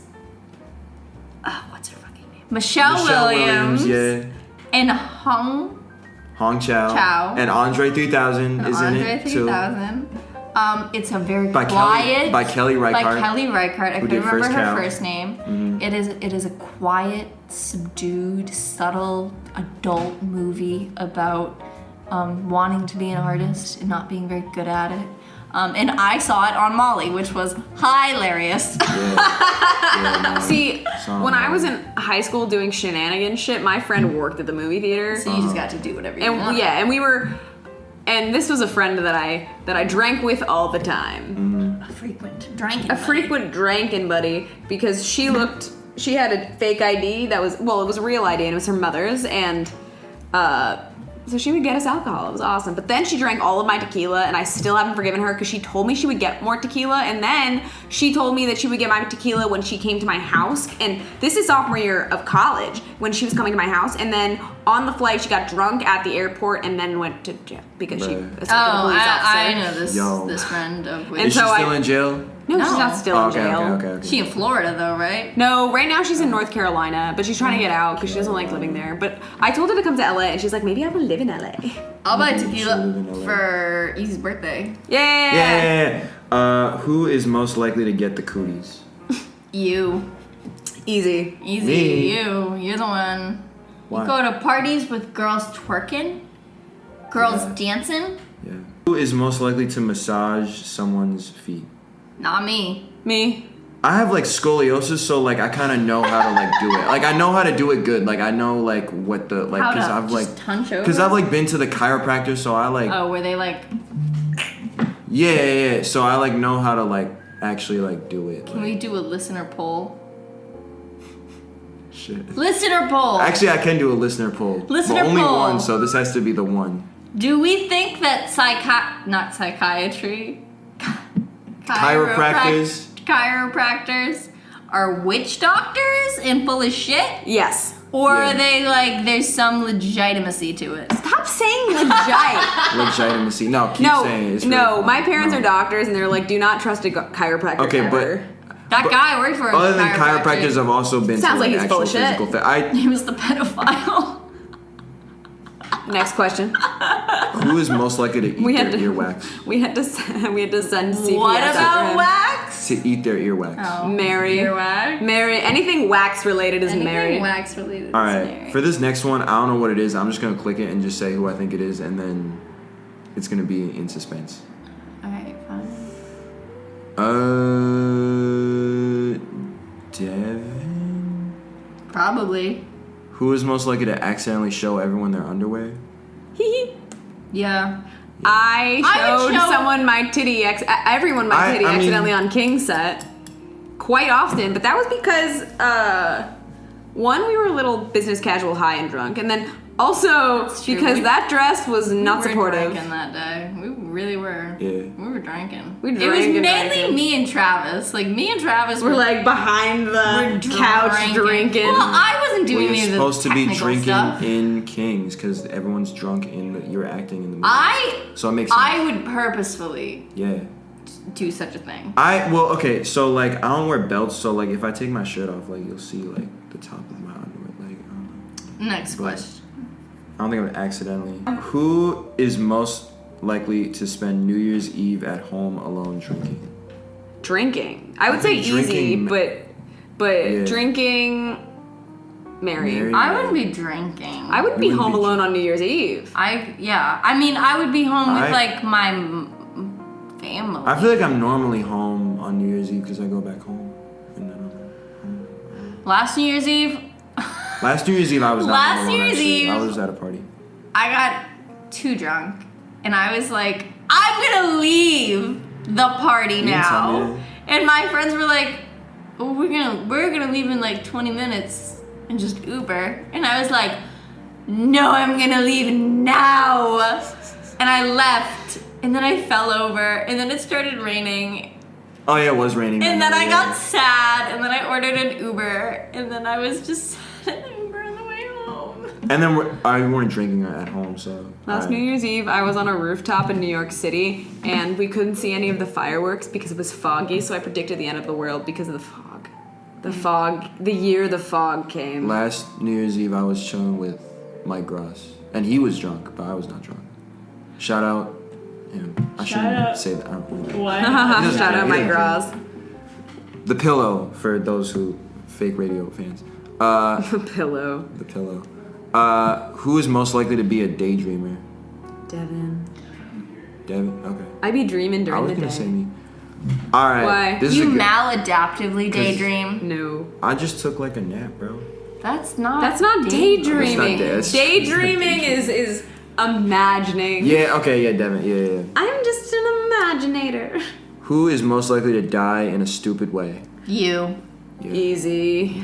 C: What's her fucking name? Michelle Williams.
A: Yeah.
C: And Hong
A: Chow. And Andre 3000 is in
C: Andre
A: it
C: 3000. It's a very
A: By
C: quiet.
A: by Kelly Reichardt.
C: By Kelly Reichardt. I
A: who
C: couldn't
A: did
C: remember
A: First
C: her
A: Cow.
C: first name. It is a quiet, subdued, subtle adult movie about wanting to be an artist and not being very good at it. And I saw it on Molly, which was hilarious.
A: Yeah, man.
B: See,
A: Song.
B: when I was in high school doing shenanigan shit, my friend worked at the movie theater.
C: So you just got to do whatever you
B: And
C: want.
B: yeah, and we were, and this was a friend that I drank with all the time.
C: A frequent drinking.
B: A frequent drinking buddy, because she had a fake ID that was, well, it was a real ID and it was her mother's, and so she would get us alcohol. It was awesome. But then she drank all of my tequila, and I still haven't forgiven her because she told me she would get more tequila, and then she told me that she would get my tequila when she came to my house. And this is sophomore year of college when she was coming to my house, and then on the flight she got drunk at the airport and then went to jail because she
A: Bruh.
B: assaulted a police officer.
C: I know this
A: Yo.
C: this friend of which.
B: And
A: Is she
B: so
A: still
B: I-
A: in jail?
B: No, she's
C: No.
B: not still
A: Oh,
B: in jail.
A: okay.
C: She in Florida though, right?
B: No, right now she's in North Carolina, but she's trying to get out because she doesn't like living there. But I told her to come to LA, and she's like, maybe I will live in LA.
C: I'll buy
A: She live in
C: tequila
A: LA.
C: for Easy's birthday.
B: Yeah.
A: Who is most likely to get the cooties?
C: You.
B: Easy.
C: Easy.
A: Me.
C: You're the one.
A: Why?
C: You go to parties with girls twerking, girls
A: Yeah.
C: dancing.
A: Yeah. Who is most likely to massage someone's feet?
C: Not me.
B: Me.
A: I have like scoliosis, so like I kind of know how to like do it. Like I know how to do it good. Like I know like what the like
C: How
A: because
C: to
A: I've like
C: just hunch over?
A: because I've like been to the chiropractor, so I like
C: Oh, were they like?
A: yeah. So I like know how to like actually like do it.
C: Can we do a listener poll?
A: Shit.
C: Listener poll.
A: Actually, I can do a listener poll.
C: Listener
A: but only
C: poll.
A: one, so this has to be the one.
C: Do we think that not psychiatry,
A: Chiropractors?
C: chiropractors are witch doctors and full of shit?
B: Yes.
C: Or
A: Yeah.
C: are they like, there's some legitimacy to it?
B: Stop saying legit.
A: Legitimacy. No, keep
B: No,
A: saying it. It's
B: no.
A: really
B: My
A: fun.
B: parents
A: No.
B: are doctors, and they're like, do not trust a chiropractor.
A: Okay,
B: ever.
C: That guy worked for a
A: Other than
C: chiropractor.
A: chiropractors, I've also been
B: Sounds
A: to
B: like
A: like
B: he's full
A: actual
B: of shit.
A: physical therapy.
C: He was the pedophile.
B: Next question.
A: Who is most likely to eat
B: We had
A: their
B: to-
A: earwax?
B: We had to send CPS.
C: What
B: after
C: about
B: him.
C: wax?
A: To eat their earwax.
C: Oh,
B: Mary.
C: Earwax?
B: Mary. Anything wax related is
C: Anything
B: Mary.
C: wax related.
A: All
C: is
A: right,
C: Mary.
A: for this next one, I don't know what it is. I'm just gonna click it and just say who I think it is, and then it's gonna be in suspense.
C: All right, fine.
A: Devin.
C: Probably.
A: Who is most likely to accidentally show everyone their underwear?
C: Yeah.
B: I
C: I would
B: showed
C: show-
B: someone my titty, everyone my titty
A: I mean-
B: accidentally on King's set quite often, but that was because, one, we were a little business casual high and drunk, and then also
C: true.
B: because
C: We-
B: that dress was not
C: we were
B: supportive.
C: drinking that day. We really were.
A: Yeah.
C: We were drinking.
B: We
C: It was
B: drank and
C: mainly
B: drank.
C: me and Travis. Like me and Travis
B: We're like behind the couch drinking.
C: Well, I wasn't doing
A: Well,
C: any
A: you're
C: of the
A: supposed to be
C: technical
A: drinking
C: stuff.
A: in Kings because everyone's drunk in the. You're acting in the movie.
C: I
A: So it makes sense.
C: I would purposefully
A: Yeah.
C: do such a thing.
A: Okay, so like I don't wear belts, so like if I take my shirt off, like you'll see like the top of my underwear. Like I don't know.
C: Next
A: But-
C: question.
A: I don't think I would accidentally. Who is most likely to spend New Year's Eve at home alone drinking?
B: Drinking. I would
A: I
B: say
A: think
B: easy,
A: drinking-
B: but
A: Yeah.
B: drinking. Mary.
A: Mary.
C: I wouldn't be drinking.
B: I wouldn't be
A: You wouldn't
B: home
A: be
B: alone on New Year's Eve.
C: I mean, I would be home with
A: I-
C: like my family.
A: I feel like I'm normally home on New Year's Eve because I go back home. And then
C: Last New Year's Eve,
A: last New Year's Eve I was not
C: Last
A: home alone,
C: New Year's
A: actually.
C: Eve-
A: I was at a party.
C: I got too drunk, and I was like, I'm gonna leave the party
A: Me and
C: now.
A: Tanya.
C: And my friends were like, oh, we're gonna leave in like 20 minutes and just Uber. And I was like, no, I'm gonna leave now. And I left, and then I fell over, and then it started raining.
A: Oh yeah, it was raining.
C: And then I
A: Yeah.
C: got sad, and then I ordered an Uber, and then I was just sad in the Uber on the way home.
A: And then we weren't drinking at home, so.
B: Last New Year's Eve, I was on a rooftop in New York City, and we couldn't see any of the fireworks because it was foggy, so I predicted the end of the world because of the fog. The fog, the year the fog came.
A: Last New Year's Eve, I was chilling with Mike Gross, and he was drunk, but I was not drunk. Shout out him. I shouldn't
C: out.
A: say that. I don't know.
C: What?
A: doesn't
B: Shout
A: care.
B: out
A: He
B: Mike
A: doesn't
B: Gross.
A: The Pillow, for those who fake radio fans.
B: Pillow.
A: The Pillow. Who is most likely to be a daydreamer?
B: Devin.
A: Devin? Okay.
B: I be dreaming
A: I
B: during
A: was
B: the day.
A: gonna say me. Alright.
B: Why?
A: This
C: You
A: is a good,
C: maladaptively daydream.
B: No.
A: I just took like a nap, bro.
C: That's not.
B: That's not daydreaming.
A: That's-
B: Daydreaming is imagining.
A: Yeah, okay, yeah, Devin. Yeah.
B: I'm just an imaginator.
A: Who is most likely to die in a stupid way?
C: You.
A: Yeah.
B: Easy.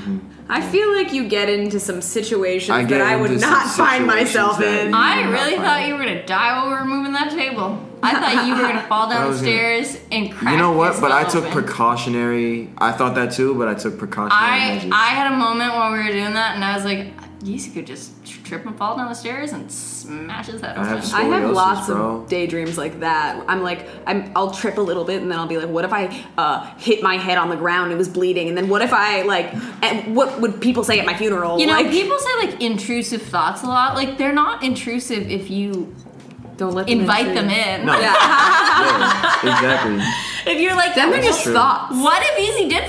B: I feel like you get into some situations
A: I get
B: that I would
A: into
B: not
A: some
B: find myself
A: situations
B: in.
A: that-
C: I
A: not
C: really
A: fine.
C: thought you were gonna die while we were moving that table. I thought you were gonna fall down
A: I
C: the
A: was gonna-
C: stairs and crack.
A: You know what? But I
C: yourself
A: took
C: open.
A: precautionary. I thought that too, but I took precautionary measures.
C: I had a moment while we were doing that, and I was like, you could just trip and fall down the stairs and smash his head.
A: I have
C: open.
B: I have
A: Scoliosis,
B: lots
A: bro.
B: of daydreams like that. I'll trip a little bit and then I'll be like, what if I hit my head on the ground, it was bleeding, and then what if I and what would people say at my funeral?
C: You know,
B: like,
C: people say like intrusive thoughts a lot. Like they're not intrusive if you
B: don't let them
C: invite
B: intrude.
C: them in.
A: No.
B: Yeah.
A: Yeah, exactly.
C: If you're like,
B: Then they're
A: That's
B: just
A: true.
B: thoughts.
C: what if Easy did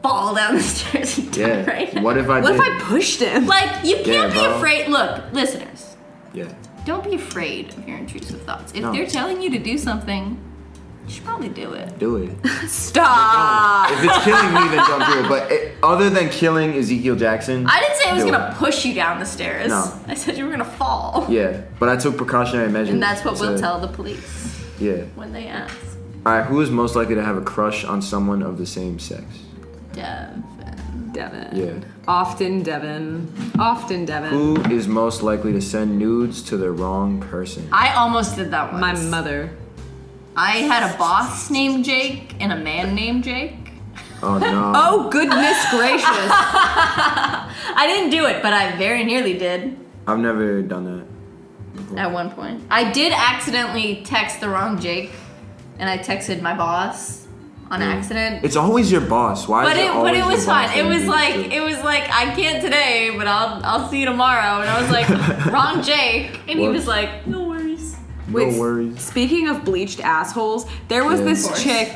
C: fall down the stairs and die
A: Yeah.
C: right now?
A: What if I
B: What
A: did?
B: if I pushed him?
C: Like, you can't
A: Yeah,
C: be
A: bro.
C: afraid. Look, listeners,
A: Yeah.
C: don't be afraid of your intrusive thoughts. If
A: No.
C: they're telling you to do something, you should probably do it.
A: Do it.
B: Stop.
A: If it's killing me, then don't do it. But other than killing Ezekiel Jackson,
C: I didn't say I was
A: do
C: gonna
A: it.
C: push you down the stairs.
A: No.
C: I said you were gonna fall.
A: Yeah, but I took precautionary measures.
C: And that's what we'll
A: to-
C: tell the police
A: Yeah.
C: when they ask.
A: All right. Who is most likely to have a crush on someone of the same sex?
C: Devin.
B: Devin.
A: Yeah.
B: Often Devin. Often Devin.
A: Who is most likely to send nudes to the wrong person?
C: I almost did that once.
B: My mother.
C: I had a boss named Jake and a man named Jake.
A: Oh no.
B: Oh, goodness gracious.
C: I didn't do it, but I very nearly did
A: I've never done that.
C: at one point. I did accidentally text the wrong Jake, and I texted my boss on accident.
A: It's always your boss. Why?
C: But
A: is
C: it
A: always
C: was
A: your boss
C: fine. It
A: that
C: was
A: you
C: like
A: do?
C: I can't today, but I'll see you tomorrow. And I was like, wrong Jake, and he
A: Whoops.
C: was like, no worries.
A: No
B: Wait,
A: worries.
B: Speaking of bleached assholes, there was
A: Yeah.
C: Of
B: this
C: course.
B: chick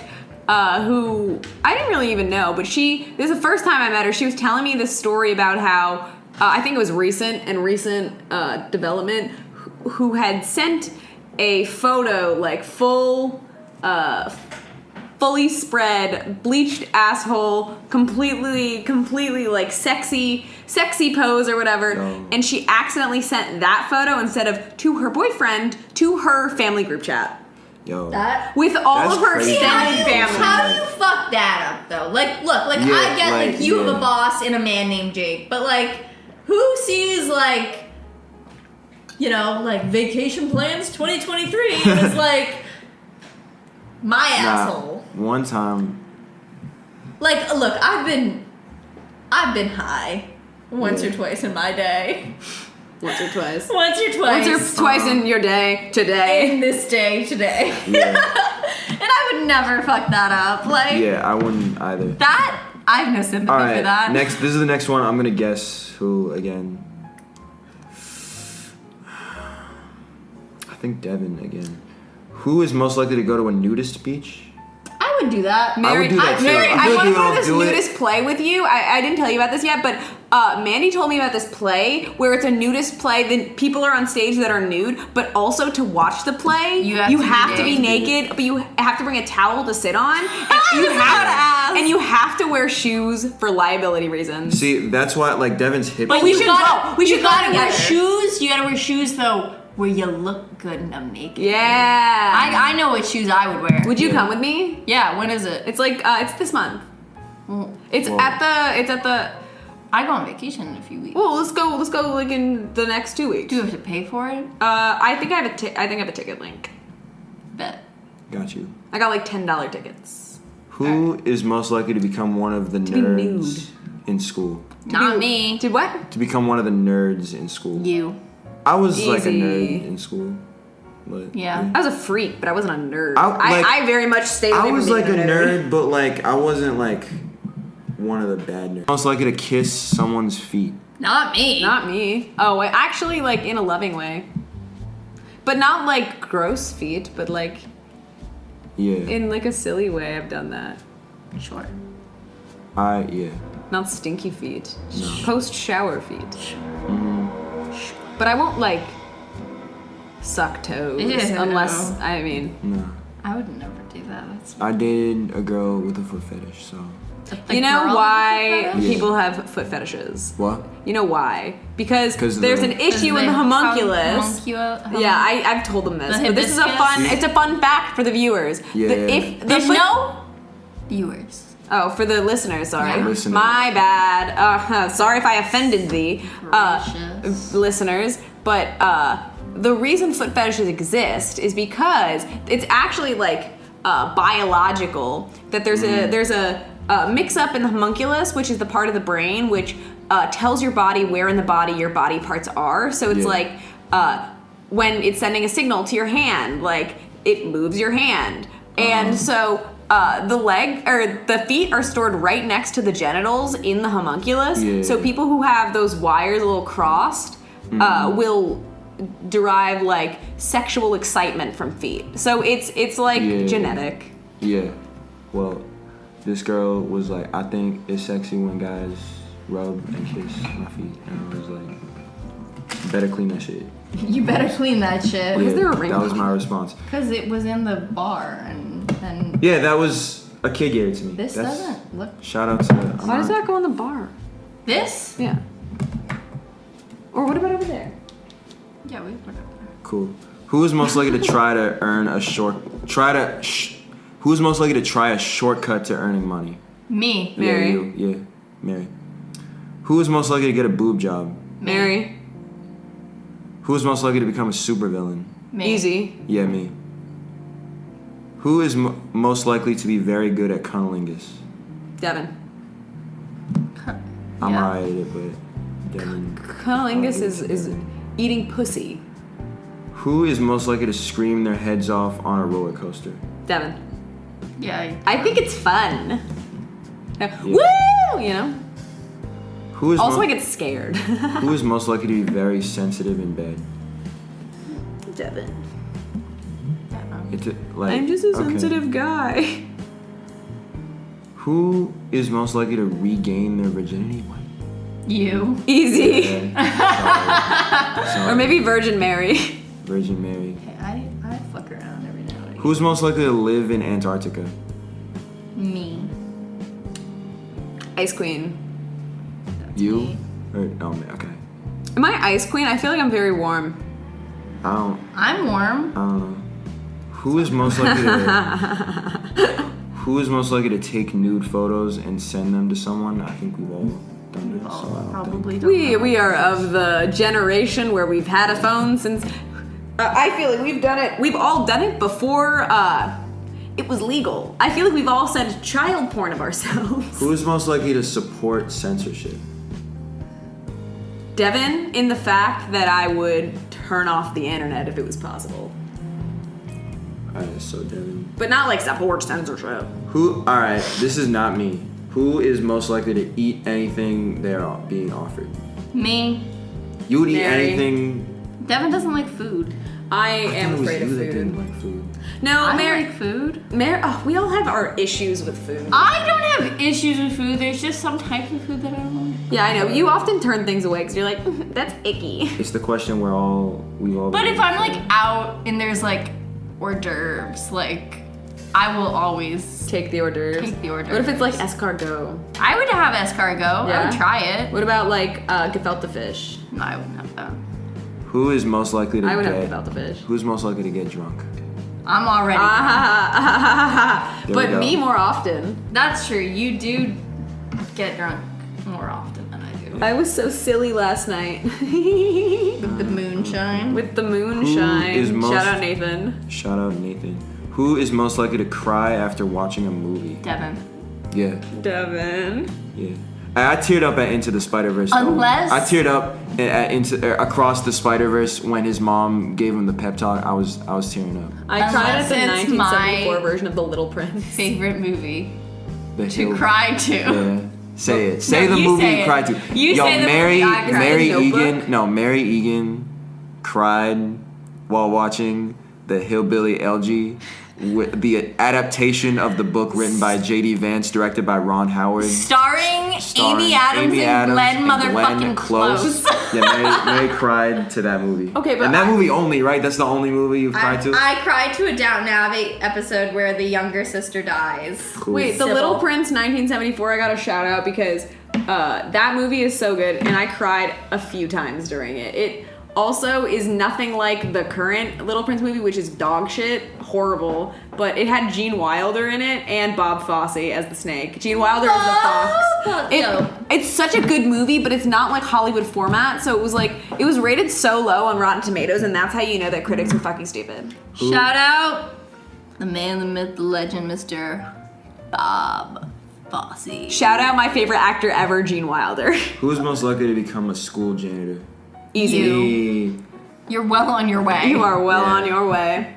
B: who I didn't really even know, but this is the first time I met her. She was telling me this story about how I think it was recent development, who had sent a photo like fully spread, bleached asshole, completely like sexy pose or whatever,
A: No.
B: and she accidentally sent that photo instead of to her boyfriend to her family group chat
A: Yo.
C: That.
B: with all
A: That's
B: of her
A: crazy.
B: extended family.
C: How do you fuck that up though? Like, look, like
A: Yeah,
C: I get like
A: like,
C: you have
A: yeah.
C: a boss and a man named Jake, but like, who sees like, you know, like vacation plans 2023 and is like my asshole?
A: One time.
C: Like, look, I've been high once
A: Yeah.
C: or twice in my day.
B: Once or twice.
C: Once or twice.
B: Once or twice in your day today.
C: in this day today.
A: Yeah.
C: And I would never fuck that up. Like
A: Yeah, I wouldn't either.
C: that. I have no sympathy
A: All
C: for
A: right.
C: that.
A: Next. This is the next one. I'm gonna guess who again. I think Devin again. Who is most likely to go to a nudist beach?
C: I would do that.
A: I would do that too.
B: Mary,
A: I
B: I
A: feel like
B: want to
A: we
B: go
A: all
B: to this
A: do it.
B: nudist play with you. I didn't tell you about this yet, but Mandy told me about this play where it's a nudist play. Then people are on stage that are nude, but also to watch the play,
C: You have to be
B: be naked, but you have to bring a towel to sit on. And you
C: was about to ask.
B: and you have to wear shoes for liability reasons.
A: See, that's why like Devin's hip.
B: But we should go. We should
C: you
B: go
C: gotta wear
B: together.
C: shoes. You gotta wear shoes though where you look good and I'm naked.
B: Yeah.
C: I know what shoes I would wear.
B: Would you come with me?
C: Yeah. When is it?
B: It's like it's this month.
C: Well,
B: It's
A: Whoa.
B: at the.
C: I go on vacation in a few weeks.
B: Well, let's go like in the next 2 weeks.
C: Do you have to pay for it?
B: I think I have a ticket link.
C: Bet.
A: Got you.
B: I got like $10 tickets.
A: Who is most likely to become one of the
B: be
A: nerds in school?
C: Not me.
B: Did what?
A: To become one of the nerds in school.
C: You.
A: I was like a
B: Easy.
A: nerd in school. But,
C: Yeah.
B: I was a freak, but I wasn't a nerd.
A: I- like,
B: I very much stayed away
A: I
B: from
A: was
B: being
A: like a nerd, but like I wasn't like one of the bad nerds. Most likely to kiss someone's feet.
C: Not me.
B: Not me. Oh, wait, actually, like in a loving way, but not like gross feet, but like
A: Yeah.
B: in like a silly way. I've done that.
C: Sure.
A: Yeah.
B: Not stinky feet. Post shower feet. But I won't like suck toes
C: Ew.
B: unless I mean.
A: No.
C: I would never do that. That's
A: I dated a girl with a foot fetish, so.
C: a
B: You know
C: girl
B: why
C: with a fetish?
B: people have foot fetishes?
A: What?
B: You know why? Because
A: 'Cause of
B: there's
A: the-
B: an issue in the homunculus. Yeah, I've told them this,
C: The
B: but this is a
C: hibiscus?
B: it's a fun fact for the viewers.
A: Yeah.
B: If the
C: There's
B: foot-
C: no viewers.
B: Oh, for the listeners, sorry.
C: Yeah.
A: Listeners.
B: My bad. Sorry if I offended thee,
C: Gracious.
B: listeners. But the reason foot fetishes exist is because it's actually like biological. That there's a mix up in the homunculus, which is the part of the brain which tells your body where in the body your body parts are. So it's
A: Yeah.
B: like when it's sending a signal to your hand, like it moves your hand, and so. The feet are stored right next to the genitals in the homunculus.
A: Yeah.
B: So people who have those wires a little crossed will derive like sexual excitement from feet. So it's like
A: Yeah.
B: genetic.
A: Yeah. Well, this girl was like, I think it's sexy when guys rub and kiss my feet. And I was like, better clean that shit.
C: You better clean that shit.
A: Yeah,
B: there a ring?
A: that was my response.
C: Because it was in the bar and
A: Yeah, that was a kid gave it to me.
C: this
A: That's-
C: doesn't look.
A: Shout out to.
B: Why does that go in the bar?
C: This?
B: Yeah. Or what about over there?
C: Yeah, we put it.
A: Cool. Who is most likely to try to earn a Who is most likely to try a shortcut to earning money?
C: Me.
B: Mary.
A: Yeah, you. Yeah, Mary. Who is most likely to get a boob job?
B: Mary.
A: Who is most likely to become a supervillain?
C: Me.
B: Easy.
A: Yeah, me. Who is most likely to be very good at cunnilingus?
B: Devin.
A: I'm
C: Yeah.
A: alright at it, but Devin.
B: Cunnilingus is eating pussy.
A: Who is most likely to scream their heads off on a roller coaster?
B: Devin.
C: Yeah.
B: I think it's fun. Woo! You know?
A: Who is
B: Also,
A: mo-
B: I get scared.
A: Who is most likely to be very sensitive in bed?
B: Devin.
A: It's like
B: I'm just a
A: okay.
B: sensitive guy.
A: Who is most likely to regain their virginity? What?
C: You.
B: Easy.
A: Yeah. Sorry.
B: Or maybe Virgin Mary.
A: Virgin Mary.
C: Hey, I fuck around every now and again.
A: Who's most likely to live in Antarctica?
C: Me.
B: Ice Queen.
A: You?
C: me.
A: Or oh man, okay.
B: Am I Ice Queen? I feel like I'm very warm.
A: I don't
C: I'm warm.
A: know. Who is most likely to Who is most likely to take nude photos and send them to someone? I think we've all done this. So I don't
C: Probably don't
B: We
C: know.
B: we are of the generation where we've had a phone since. I feel like we've done it. We've all done it before. It was legal. I feel like we've all sent child porn of ourselves.
A: Who is most likely to support censorship?
B: Devin, in the fact that I would turn off the internet if it was possible,
A: Alright, so Devin.
B: but not like support censorship.
A: Who? Alright, this is not me. Who is most likely to eat anything they're being offered?
C: Me.
A: You would eat
B: Mary.
A: anything.
C: Devin doesn't like food.
B: I
A: I
B: am
A: thought it was
B: afraid of
A: you that didn't
B: food.
A: like food.
B: No,
C: I
B: Mary.
C: like food.
B: Mary. Oh, we all have our issues with food.
C: I don't have issues with food. There's just some types of food that I don't like.
B: Yeah, I know. You often turn things away because you're like, that's icky.
A: It's the question we've all.
C: But
A: been
C: if I'm
A: waiting
C: like
A: for.
C: out and there's like hors d'oeuvres, like I will always.
B: Take the hors d'oeuvres.
C: Take the hors
B: What if it's like
C: d'oeuvres.
B: escargot?
C: I would have escargot. I
B: Yeah?
C: would try it.
B: What about like gefilte fish?
C: No, I wouldn't have that.
A: Who is most likely to
B: I would
A: get?
B: have gefilte fish.
A: Who's most likely to get drunk?
C: I'm already.
A: There we
B: But
A: go.
B: me more often.
C: That's true. You do get drunk more often than I do.
B: I was so silly last night.
C: With the moonshine.
B: With the moonshine.
A: Who is most-
B: Shout out Nathan.
A: Shout out Nathan. Who is most likely to cry after watching a movie?
C: Devin.
A: Yeah,
B: Devin.
A: yeah. I teared up at Into the Spider-Verse.
C: Unless-
A: I teared up across the Spider-Verse when his mom gave him the pep talk. I was tearing up.
B: I cried at the
C: Unless it's
B: 1974
C: my-
B: version of The Little Prince.
C: Favorite movie
A: The
C: to
A: Hill-
C: cry to.
A: Yeah. Say it. Say
C: No,
A: the
C: you
A: movie
C: say
A: you
C: it.
A: cried to.
C: You
A: Yo,
C: say the
A: Mary,
C: movie I cried.
A: Mary
B: Notebook?
A: Egan. No, Mary Egan cried while watching the Hillbilly Elegy, with the adaptation of the book written by J.D. Vance, directed by Ron Howard.
C: Starring
A: starring
C: Amy Adams and Glenn
A: and
C: motherfucking
A: Glenn
C: Close.
A: Yeah, Mary cried to that movie.
B: Okay, but
A: and that
B: I-
A: movie only, right? That's the only movie you've cried to.
C: I cried to a Downton Abbey episode where the younger sister dies.
A: Cool.
B: Wait, The
C: Sybil.
B: Little Prince 1974, I got a shout out because that movie is so good and I cried a few times during it. It also is nothing like the current Little Prince movie, which is dog shit, horrible, but it had Gene Wilder in it and Bob Fosse as the snake. Gene Wilder as the fox. It's such a good movie, but it's not like Hollywood format, so it was rated so low on Rotten Tomatoes, and that's how you know that critics are fucking stupid.
C: Shout out the man, the myth, the legend, Mr. Bob Fosse.
B: Shout out my favorite actor ever, Gene Wilder.
A: Who is most likely to become a school janitor?
B: Easy.
A: Me.
C: You're well on your way.
B: You are well
A: Yeah.
B: on your way.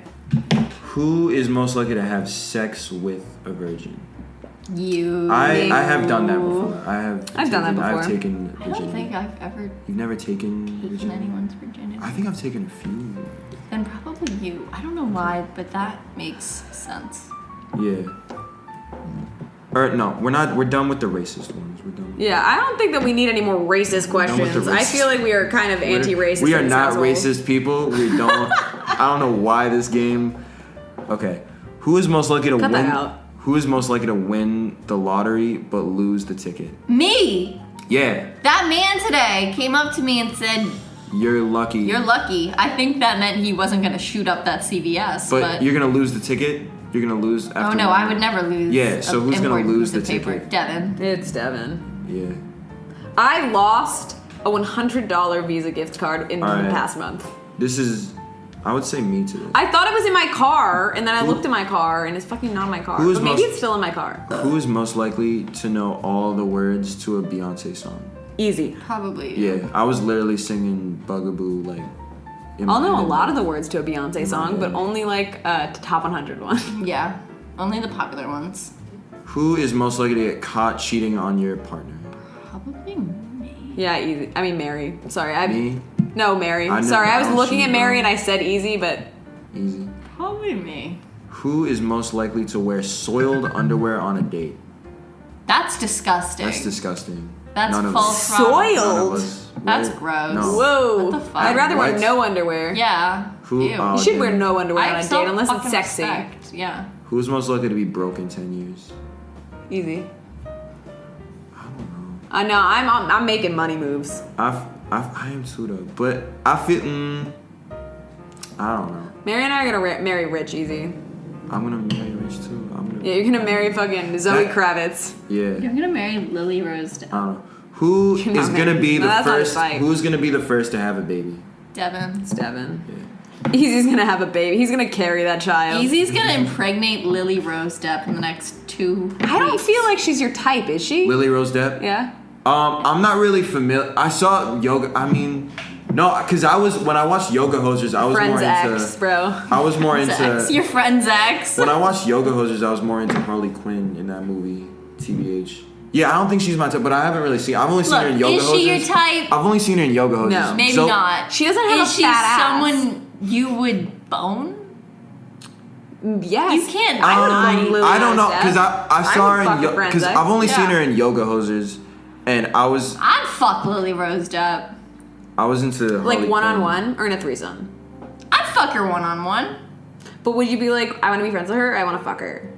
A: Who is most likely to have sex with a virgin?
C: You.
A: I have done that before.
B: I've done that
A: I've
B: before.
A: taken
C: I don't
A: virginity.
C: think I've ever
A: You've never taken
C: taken
A: virginity?
C: anyone's virginity.
A: I think I've taken a few.
C: Then probably you. I don't know why, but that makes sense.
A: Yeah. Or no, we're not. We're done with the racist ones. We're done.
B: Yeah, I don't think that we need any more racist
A: done with the
B: questions. I
A: racist-
B: feel like we are kind of anti-racist.
A: We are
B: in this
A: not
B: household.
A: racist people. We don't. I don't know why this game. Okay, who is most likely to
B: Cut that
A: win?
B: out.
A: Who is most likely to win the lottery but lose the ticket?
C: Me!
A: Yeah,
C: That man today came up to me and said,
A: you're lucky.
C: "You're lucky." I think that meant he wasn't gonna shoot up that CVS,
A: but you're gonna lose the ticket. You're gonna lose. After
C: oh no, I would never lose.
A: Yeah, so who's gonna
C: important
A: lose
C: piece
A: the
C: of paper.
A: ticket?
C: Devin.
B: It's Devin.
A: Yeah.
B: I lost a $100 Visa gift card in the
A: All right.
B: past month.
A: This is. I would say me today.
B: I thought it was in my car, and then I looked in my car, and it's fucking not in my car.
A: Who is
B: But maybe
A: most-
B: it's still in my car.
A: Who is most likely to know all the words to a Beyonce song?
B: Easy.
C: Probably.
A: Yeah, I was literally singing Bugaboo like. in
B: I'll
A: my
B: know a
A: head.
B: lot of the words to a Beyonce song, but
A: Yeah.
B: only like top 100 one.
C: Yeah. Only the popular ones.
A: Who is most likely to get caught cheating on your partner?
C: Probably me.
B: Yeah, easy. I mean Mary. Sorry,
A: Me?
B: No, Mary.
A: I know-
B: Sorry, I was
A: I don't
B: looking
A: cheat,
B: at Mary
A: bro.
B: and I said easy, but
A: Easy.
C: Probably me.
A: Who is most likely to wear soiled underwear on a date?
C: That's disgusting.
A: That's disgusting.
C: That's
A: None of
C: false
A: us.
C: promise.
B: Soiled?
A: None of us.
C: That's
A: Wear-
C: gross.
A: No.
B: whoa.
C: What the fuck?
B: I'd rather wear
A: What?
B: no underwear.
C: Yeah.
A: Who-
C: Ew.
A: oh,
B: You should
A: okay.
B: wear no underwear
C: I
B: on a
C: have
B: date unless it's
C: self-fucking
B: sexy.
C: respect. Yeah.
A: Who's most likely to be broke in 10 years?
B: Easy.
A: I don't know.
B: I know. I'm making money moves.
A: I am too though, but I feel. I don't know.
B: Mary and I are gonna marry rich easy.
A: I'm gonna marry rich too.
B: Yeah, you're gonna marry fucking Zoe
A: That-
B: Kravitz.
A: Yeah.
C: You're gonna marry Lily Rose
A: I don't know. Who
B: You're not
A: is gonna
B: married.
A: be
B: No,
A: the
B: that's not a
A: first?
B: fight.
A: Who's gonna be the first to have a baby?
C: Devin.
B: It's Devin.
A: Yeah.
B: He's gonna have a baby. He's gonna carry that child.
C: Easy's gonna impregnate Lily Rose Depp in the next 2
B: I don't
C: weeks.
B: feel like she's your type, is she?
A: Lily Rose Depp.
B: Yeah.
A: I'm not really familiar. I saw yoga. I mean, no, because when I watched Yoga Hosers, I was
B: Friends
A: more into.
B: X, bro.
A: I was more
C: Friend's ex.
A: into.
C: Your friend's ex.
A: When I watched Yoga Hosers, I was more into Harley Quinn in that movie, TBH. Yeah, I don't think she's my type, but I haven't really seen. I've only seen
C: Look,
A: her in Yoga
C: is
A: Hosers.
C: she your type?
A: I've only seen her in Yoga Hosers.
B: No.
C: Maybe
A: So-
C: not.
B: She doesn't have
C: Is
B: a
C: she
B: fat ass.
C: someone you would bone?
B: Yes.
C: You can't.
B: I would bone Lily
A: I don't know
B: Rose
A: because
B: Depp.
A: I saw
B: would
A: her
B: fuck
A: in
B: a Friends
A: because
B: X.
A: I've only seen
C: Yeah.
A: her in Yoga Hosers, and I was
C: I'd fuck Lily Rose Depp.
A: into
B: Like
A: Harley
B: one on
A: Quinn.
B: one or in a threesome.
C: I'd fuck her one-on-one.
B: But would you be like, I want to be friends with her? I want to fuck her.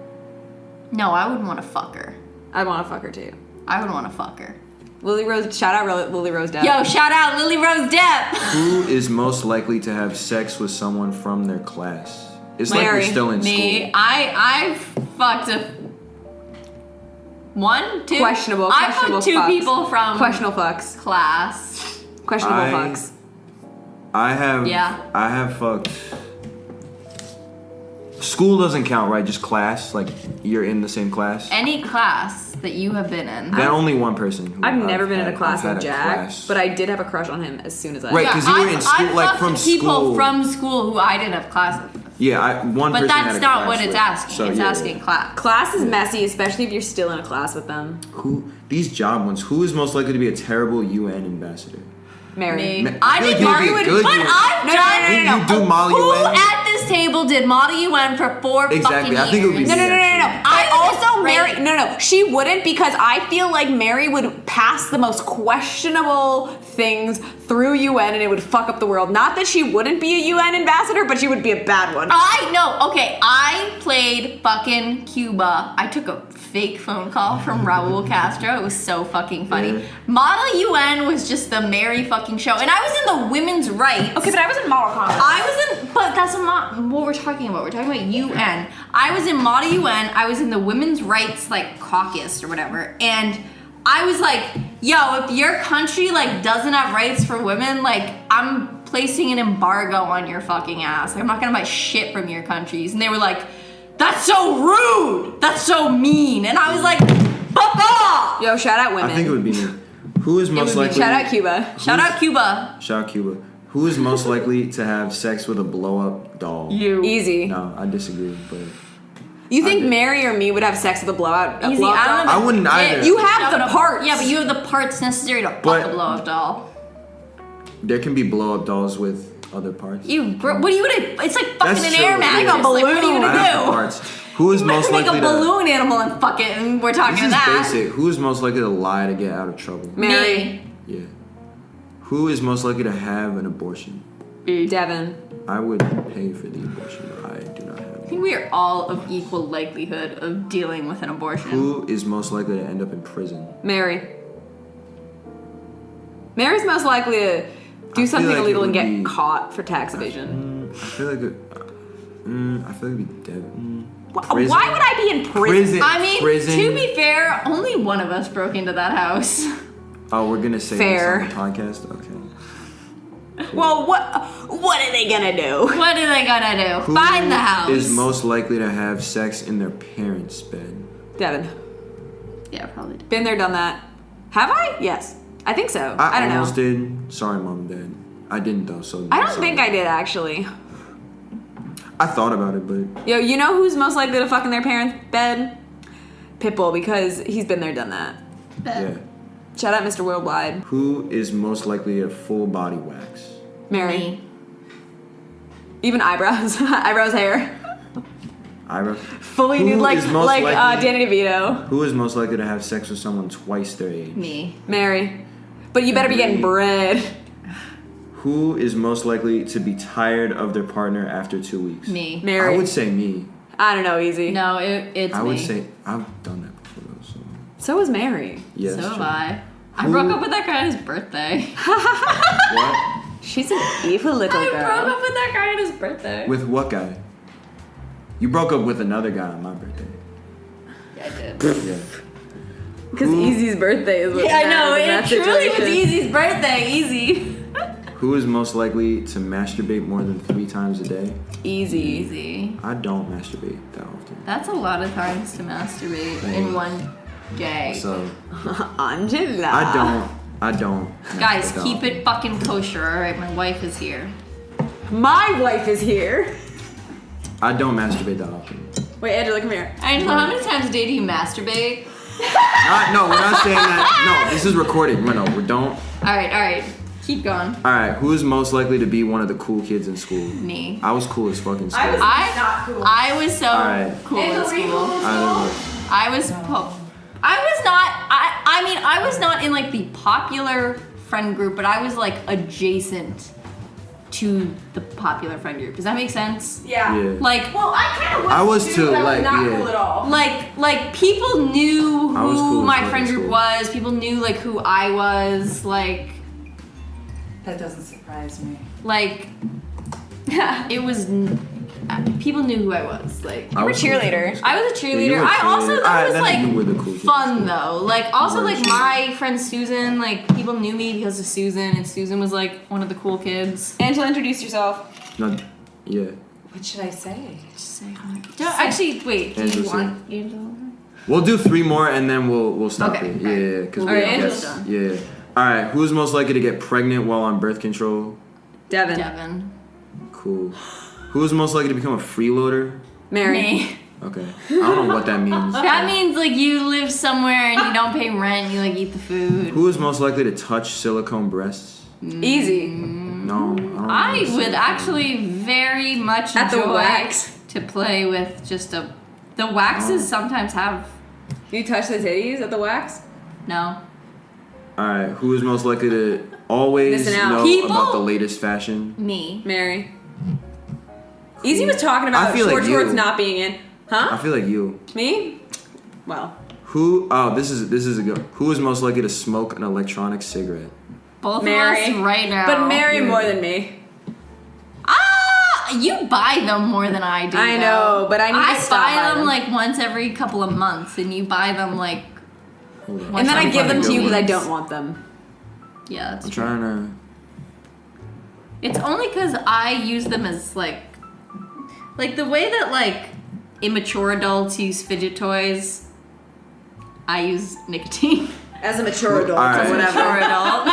C: No, I wouldn't want to fuck her.
B: I want to fuck her too.
C: I would want to fuck her.
B: Lily Rose, shout out Lily Rose Depp.
C: Yo, shout out Lily Rose Depp.
A: Who is most likely to have sex with someone from their class? It's like
B: Mary.
A: we're still in
C: Me.
A: school.
C: I fucked a 1, 2.
B: Questionable
C: I fucked 2
B: fucks.
C: people from
B: Questionable fucks.
C: class.
B: Questionable
A: I-
B: fucks.
A: I have fucked. School doesn't count, right? Just class. Like you're in the same class.
C: Any class that you have been in.
A: Then only one person. Who
B: I've never been in a class
A: I've
B: with
A: had a
B: Jack,
A: class.
B: but I did have a crush on him as soon as I.
A: Right. 'cause you were in school,
C: I
A: like,
C: fucked
A: from
C: people
A: school.
C: from school who I didn't have class with.
A: Yeah, one
C: But
A: person had
C: that's
A: a
C: not
A: class
C: what it's
A: with.
C: asking.
A: So,
C: It's
A: yeah,
C: asking class.
B: Class is messy, especially if you're still in a class with them.
A: Who these job ones? Who is most likely to be a terrible UN ambassador?
B: Mary.
C: Me.
A: I feel like you would be a good
C: but
A: UN.
C: I've
B: No,
C: done.
B: no, no, no,
A: You do Model
C: Who
A: UN?
C: at this table did Model UN for 4
A: Exactly,
C: fucking
A: I think it would be
C: years?
B: No, no, no, no, no. I also
C: Right.
B: Mary. No, she wouldn't because I feel like Mary would pass the most questionable things through UN and it would fuck up the world. Not that she wouldn't be a UN ambassador, but she would be a bad one.
C: I know. Okay, I played fucking Cuba. I took a fake phone call from Raul Castro. It was so fucking funny.
A: Yeah.
C: Model UN was just the Mary fucking show, and I was in the women's rights.
B: Okay, but I was in model combat.
C: I was in, but that's not what we're talking about. We're talking about UN. I was in Model UN. I was in the women's rights like caucus or whatever, and I was like, "Yo, if your country like doesn't have rights for women, like I'm placing an embargo on your fucking ass. Like, I'm not gonna buy shit from your countries." And they were like, "That's so rude. That's so mean." And I was like, "Fuck off!"
B: Yo, shout out women.
A: I think it would be me. Who is most
C: would be-
A: likely?
B: Shout out Cuba.
C: Shout out Cuba.
A: Shout out Cuba. Who is most likely to have sex with a blow-up doll?
B: Easy.
A: No, I disagree. But
B: You think
A: did.
B: Mary or me would have sex with a blowout? A
C: Easy.
B: blow-up
C: I don't
B: doll?
C: know.
A: I wouldn't either.
B: You have
C: Yeah,
B: the
C: but-
B: parts.
C: Yeah, but you have the parts necessary to fuck
A: But-
C: a blow-up doll.
A: there can be blow-up dolls with other parts.
C: What are you gonna? It's like fucking
A: That's
C: an
A: true,
C: air
A: yeah.
C: mattress.
A: Make a
C: Like, what are you
B: balloon.
A: I
C: gonna
A: have the
C: do?
A: parts. Who is most
C: Make
A: likely
C: a
A: to?
C: balloon animal and fuck it, and we're talking
A: This is
C: that.
A: basic. Who is most likely to lie to get out of trouble?
B: Mary.
C: Me.
A: Yeah. Who is most likely to have an abortion?
B: Devin.
A: I would pay for the abortion, but I do not have
C: I
A: one.
C: think we are all of equal likelihood of dealing with an abortion.
A: Who is most likely to end up in prison?
B: Mary. Mary's most likely to do
A: I
B: something
A: feel like
B: illegal
A: it
B: and
A: would
B: get
A: be-
B: caught for tax evasion.
A: I feel like it. I feel like it'd be Devin.
B: Why would I be in prison?
C: I mean,
A: Prison.
C: to be fair, only one of us broke into that house.
A: Oh, we're gonna say
B: Fair.
A: this on the podcast. Okay.
B: Well, what are they gonna do?
C: What are they gonna do?
A: Who
C: Find the house.
A: is most likely to have sex in their parents' bed?
B: Devin.
C: Yeah, probably.
B: Been there, done that. Have I? Yes. I think so. I don't know.
A: almost did. Sorry, mom and dad. I didn't though. So
B: I don't
A: sorry.
B: think I did actually.
A: I thought about it, but
B: Yo, you know who's most likely to fuck in their parents' bed? Pitbull, because he's been there, done that.
A: yeah.
B: Shout out Mr. Worldwide.
A: Who is most likely to full body wax?
B: Mary.
C: Me.
B: Even eyebrows. Eyebrows, hair.
A: Ira.
B: Fully
A: Who
B: nude, like
A: is most likely-
B: Danny DeVito.
A: Who is most likely to have sex with someone twice their age?
C: Me.
B: Mary. But you better be getting bread.
A: Who is most likely to be tired of their partner after 2 weeks?
C: Me.
B: Mary.
A: I would say me.
B: I don't know, easy.
C: No, it's
A: I
C: me.
A: would say I've done that before though. So
B: So is Mary.
A: yes.
C: So have
A: true.
C: I. I
A: Who-
C: broke up with that guy on his birthday.
A: What?
B: She's an evil little
C: I
B: girl.
C: broke up with that guy on his birthday.
A: With what guy? You broke up with another guy on my birthday.
C: Yeah, I did.
A: Yeah.
B: Because
A: Who-
B: Easy's birthday is what
C: Yeah, I know.
B: matters in
C: It
B: that
C: truly was
B: situation.
C: Easy's birthday. Easy.
A: Who is most likely to masturbate more than 3 times a day?
B: Easy.
C: Easy.
A: I don't masturbate that often.
C: That's a lot of times to masturbate in one day.
A: So
B: Angela.
A: I don't.
C: Guys,
A: masturbate
C: keep
A: often.
C: it fucking kosher, alright? My wife is here.
B: My wife is here.
A: I don't masturbate that often.
B: Wait, Angela, come here.
C: Angela, how many times a day do you masturbate?
A: No, we're not saying that. No, this is recorded. No, we don't.
C: Alright. Keep going.
A: All right, who is most likely to be one of the cool kids in school?
C: Me.
A: I was cool as fucking school.
C: I was so
A: Alright.
C: cool in school.
A: Either way.
C: I mean, I was not in like the popular friend group, but I was like adjacent to the popular friend group. Does that make sense?
B: Yeah.
A: Yeah.
C: Like,
B: Well, I kind of was
A: I was too,
B: but I was
A: like,
B: not
A: yeah.
B: cool at all.
C: like people knew
A: I was
C: who
A: cool as
C: my
A: fuck
C: friend
A: in
C: group
A: school.
C: was. People knew like who I was. Like
D: That doesn't surprise me.
C: it was people knew who I was. Like,
B: You were a cheerleader.
C: I was a cheerleader.
A: were a
C: I also
A: cheerleader.
C: thought
A: Alright,
C: it was
A: then
C: like
A: you were the cool kid.
C: fun though. Like also
A: You were a
C: like
A: cheerleader.
C: my friend Susan, like people knew me because of Susan, and Susan was like one of the cool kids.
B: Angela, introduce yourself.
A: No, yeah.
B: What should I say?
C: Just say hi. Actually, wait. Do you
A: Angela,
C: want Angela?
A: We'll do 3 more and then we'll stop
C: Okay,
A: it.
C: alright.
A: Yeah, because
B: Alright,
A: we
B: Angela's
A: guess.
C: done.
A: Yeah. All right. Who's most likely to get pregnant while on birth control?
B: Devin.
C: Devin.
A: Cool. Who's most likely to become a freeloader?
B: Mary.
C: Me.
A: Okay. I don't know what that means.
C: That means like you live somewhere and you don't pay rent. You like eat the food.
A: Who is most likely to touch silicone breasts?
B: Easy.
A: No, I don't know.
C: I would actually very much
B: At the
C: enjoy
B: wax.
C: to play with just a. The waxes sometimes have
B: You touch the titties at the wax?
C: no.
A: All right. Who is most likely to always
B: Missing out.
A: know
C: People-
A: about the latest fashion?
C: Me.
B: Mary. Easy was talking about
A: I feel
B: short
A: like
B: shorts
A: you.
B: not being in.
A: I
B: Huh?
A: feel like you.
B: Me? Well.
A: Who? Oh, this is a good. Who is most likely to smoke an electronic cigarette?
C: Both
B: Mary.
C: of us right now.
B: But Mary
A: Yeah.
B: more than me.
C: You buy them more than I do.
B: I
C: though.
B: know, but I need to stop
C: buy
B: buying
C: them
B: them.
C: like once every couple of months, and you buy them like.
A: Hold on.
B: And then I
C: I'm
B: give them to you because I
C: ones.
B: don't want them.
C: Yeah, that's
A: I'm
C: true.
A: trying to.
C: It's only because I use them as like the way that like immature adults use fidget toys. I use nicotine.
B: As a mature adult
A: Alright.
B: or
C: Mature
B: whatever.
C: adult.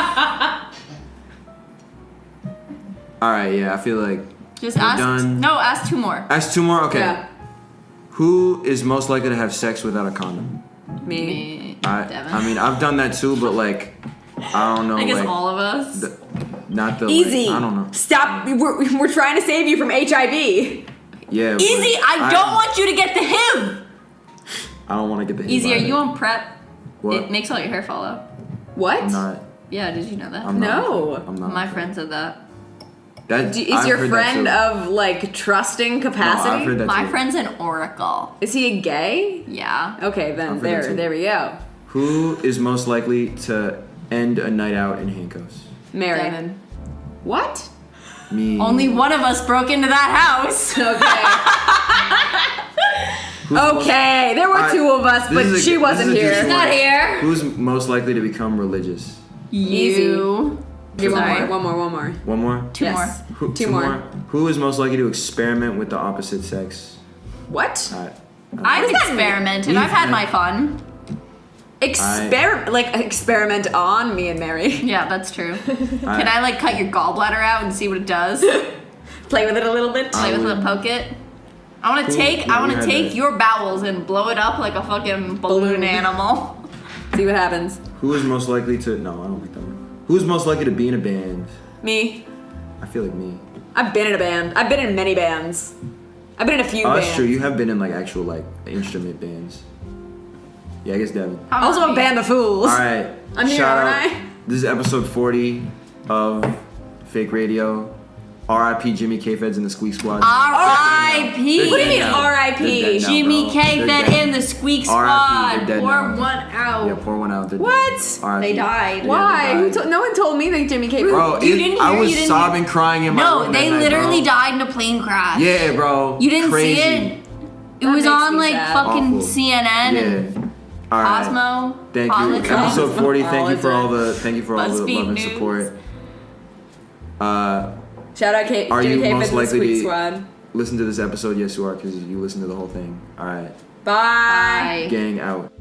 A: All right. Yeah, I feel like.
C: Just
A: We're
C: ask.
A: done.
C: No, ask 2 more.
A: Ask 2 more. Okay.
B: Yeah.
A: Who is most likely to have sex without a condom?
B: Me.
C: Me,
A: I
C: Devin.
A: mean, I've done that too, but like, I don't know.
C: I guess
A: like,
C: all of us.
A: not the.
B: Easy.
A: Like, I don't know.
B: Stop. We're trying to save you from HIV.
A: Yeah. but
C: Easy. I don't want you to get the HIV.
A: I don't want to get the.
C: Easy. Are
A: HIV.
C: you on prep?
A: What?
C: It makes all your hair fall out.
B: What?
A: I'm not.
C: Yeah. Did you know that?
A: I'm not.
B: No.
A: I'm not.
C: My friend said that.
A: That
B: Is
A: I've
B: your
A: heard that
B: friend
A: too.
B: of like trusting
A: No,
B: capacity?
A: I've heard that
C: My
A: too.
C: friend's an oracle.
B: Is he a gay?
C: Yeah.
B: Okay, then
A: I've heard that too.
B: there we go.
A: Who is most likely to end a night out in handcuffs?
B: Mary.
C: Devin.
B: What?
A: Me.
C: Only one of us broke into that house.
B: Okay. Okay, there were
A: Alright,
B: 2 of us,
A: this
B: but
A: is a-
B: she
A: this
B: wasn't
A: is a
B: here.
A: juicy
C: Not here.
A: Who's most likely to become religious?
C: You.
B: Give
C: Sorry.
B: one more.
A: One more.
C: 2
B: Yes.
C: more.
A: Who,
B: 2 more.
A: Who is most likely to experiment with the opposite sex?
B: What?
C: I've
B: does that mean?
C: experimented. I've had my fun.
B: Experiment on me and Mary.
C: Yeah, that's true. Can I like cut your gallbladder out and see what it does?
B: Play with it a little bit.
C: Play with
A: would-
C: it, poke it. I want to
A: Cool.
C: take.
A: Yeah,
C: I want
A: we
C: to
A: had
C: take
A: that.
C: your bowels and blow it up like a fucking balloon animal.
B: See what happens.
A: Who is most likely to? No, I don't like that one. Who's most likely to be in a band?
B: Me.
A: I feel like me.
B: I've been in a band. I've been in many bands. I've been in a few
A: Oh,
B: bands.
A: that's true. You have been in like actual like instrument bands. Yeah, I guess Devin.
C: How
B: Also
C: about
B: a
C: me?
B: band of fools.
A: All right.
B: I'm here,
A: Shout
B: aren't
A: out.
B: I?
A: This is episode 40 of Fake Radio. R.I.P. Jimmy K. Feds and the Squeak Squad.
C: R.I.P.
B: What do you mean
A: They're
B: R.I.P.?
A: dead now,
C: Jimmy
A: bro.
C: K.
A: They're
C: Fed
A: dead.
C: in the Squeak
A: R.I.P.
C: Squad.
A: They're dead
C: Pour
A: now.
C: one out.
A: Yeah, pour one out. They're dead.
B: What?
A: R.I.P.
C: They died.
B: Why?
A: Yeah,
B: Who
A: they died.
B: no one told me that Jimmy K.
A: Bro,
C: You didn't
A: I
C: hear-
A: was
C: you didn't
A: sobbing, crying in my
C: No,
A: room
C: they
A: that night,
C: literally
A: bro.
C: died in a plane crash.
A: Yeah, bro.
C: You didn't
A: Crazy.
C: see it? It
B: That
C: was
B: makes
C: on
B: me
C: like
B: sad.
C: fucking
A: Awful.
C: CNN and
A: Yeah. All right.
C: Cosmo.
A: Thank you.
C: Politics.
A: Episode 40. Thank you for all the
C: BuzzFeed
A: love and
C: News.
A: support.
B: Shout out
A: Are
B: Jimmy
A: you
B: K.
A: most
B: Feds and the
A: likely
B: Squeak
A: to
B: Squad.
A: listen to this episode? Yes, you are, because you listened to the whole thing. All right.
B: Bye.
C: Bye.
A: Gang out.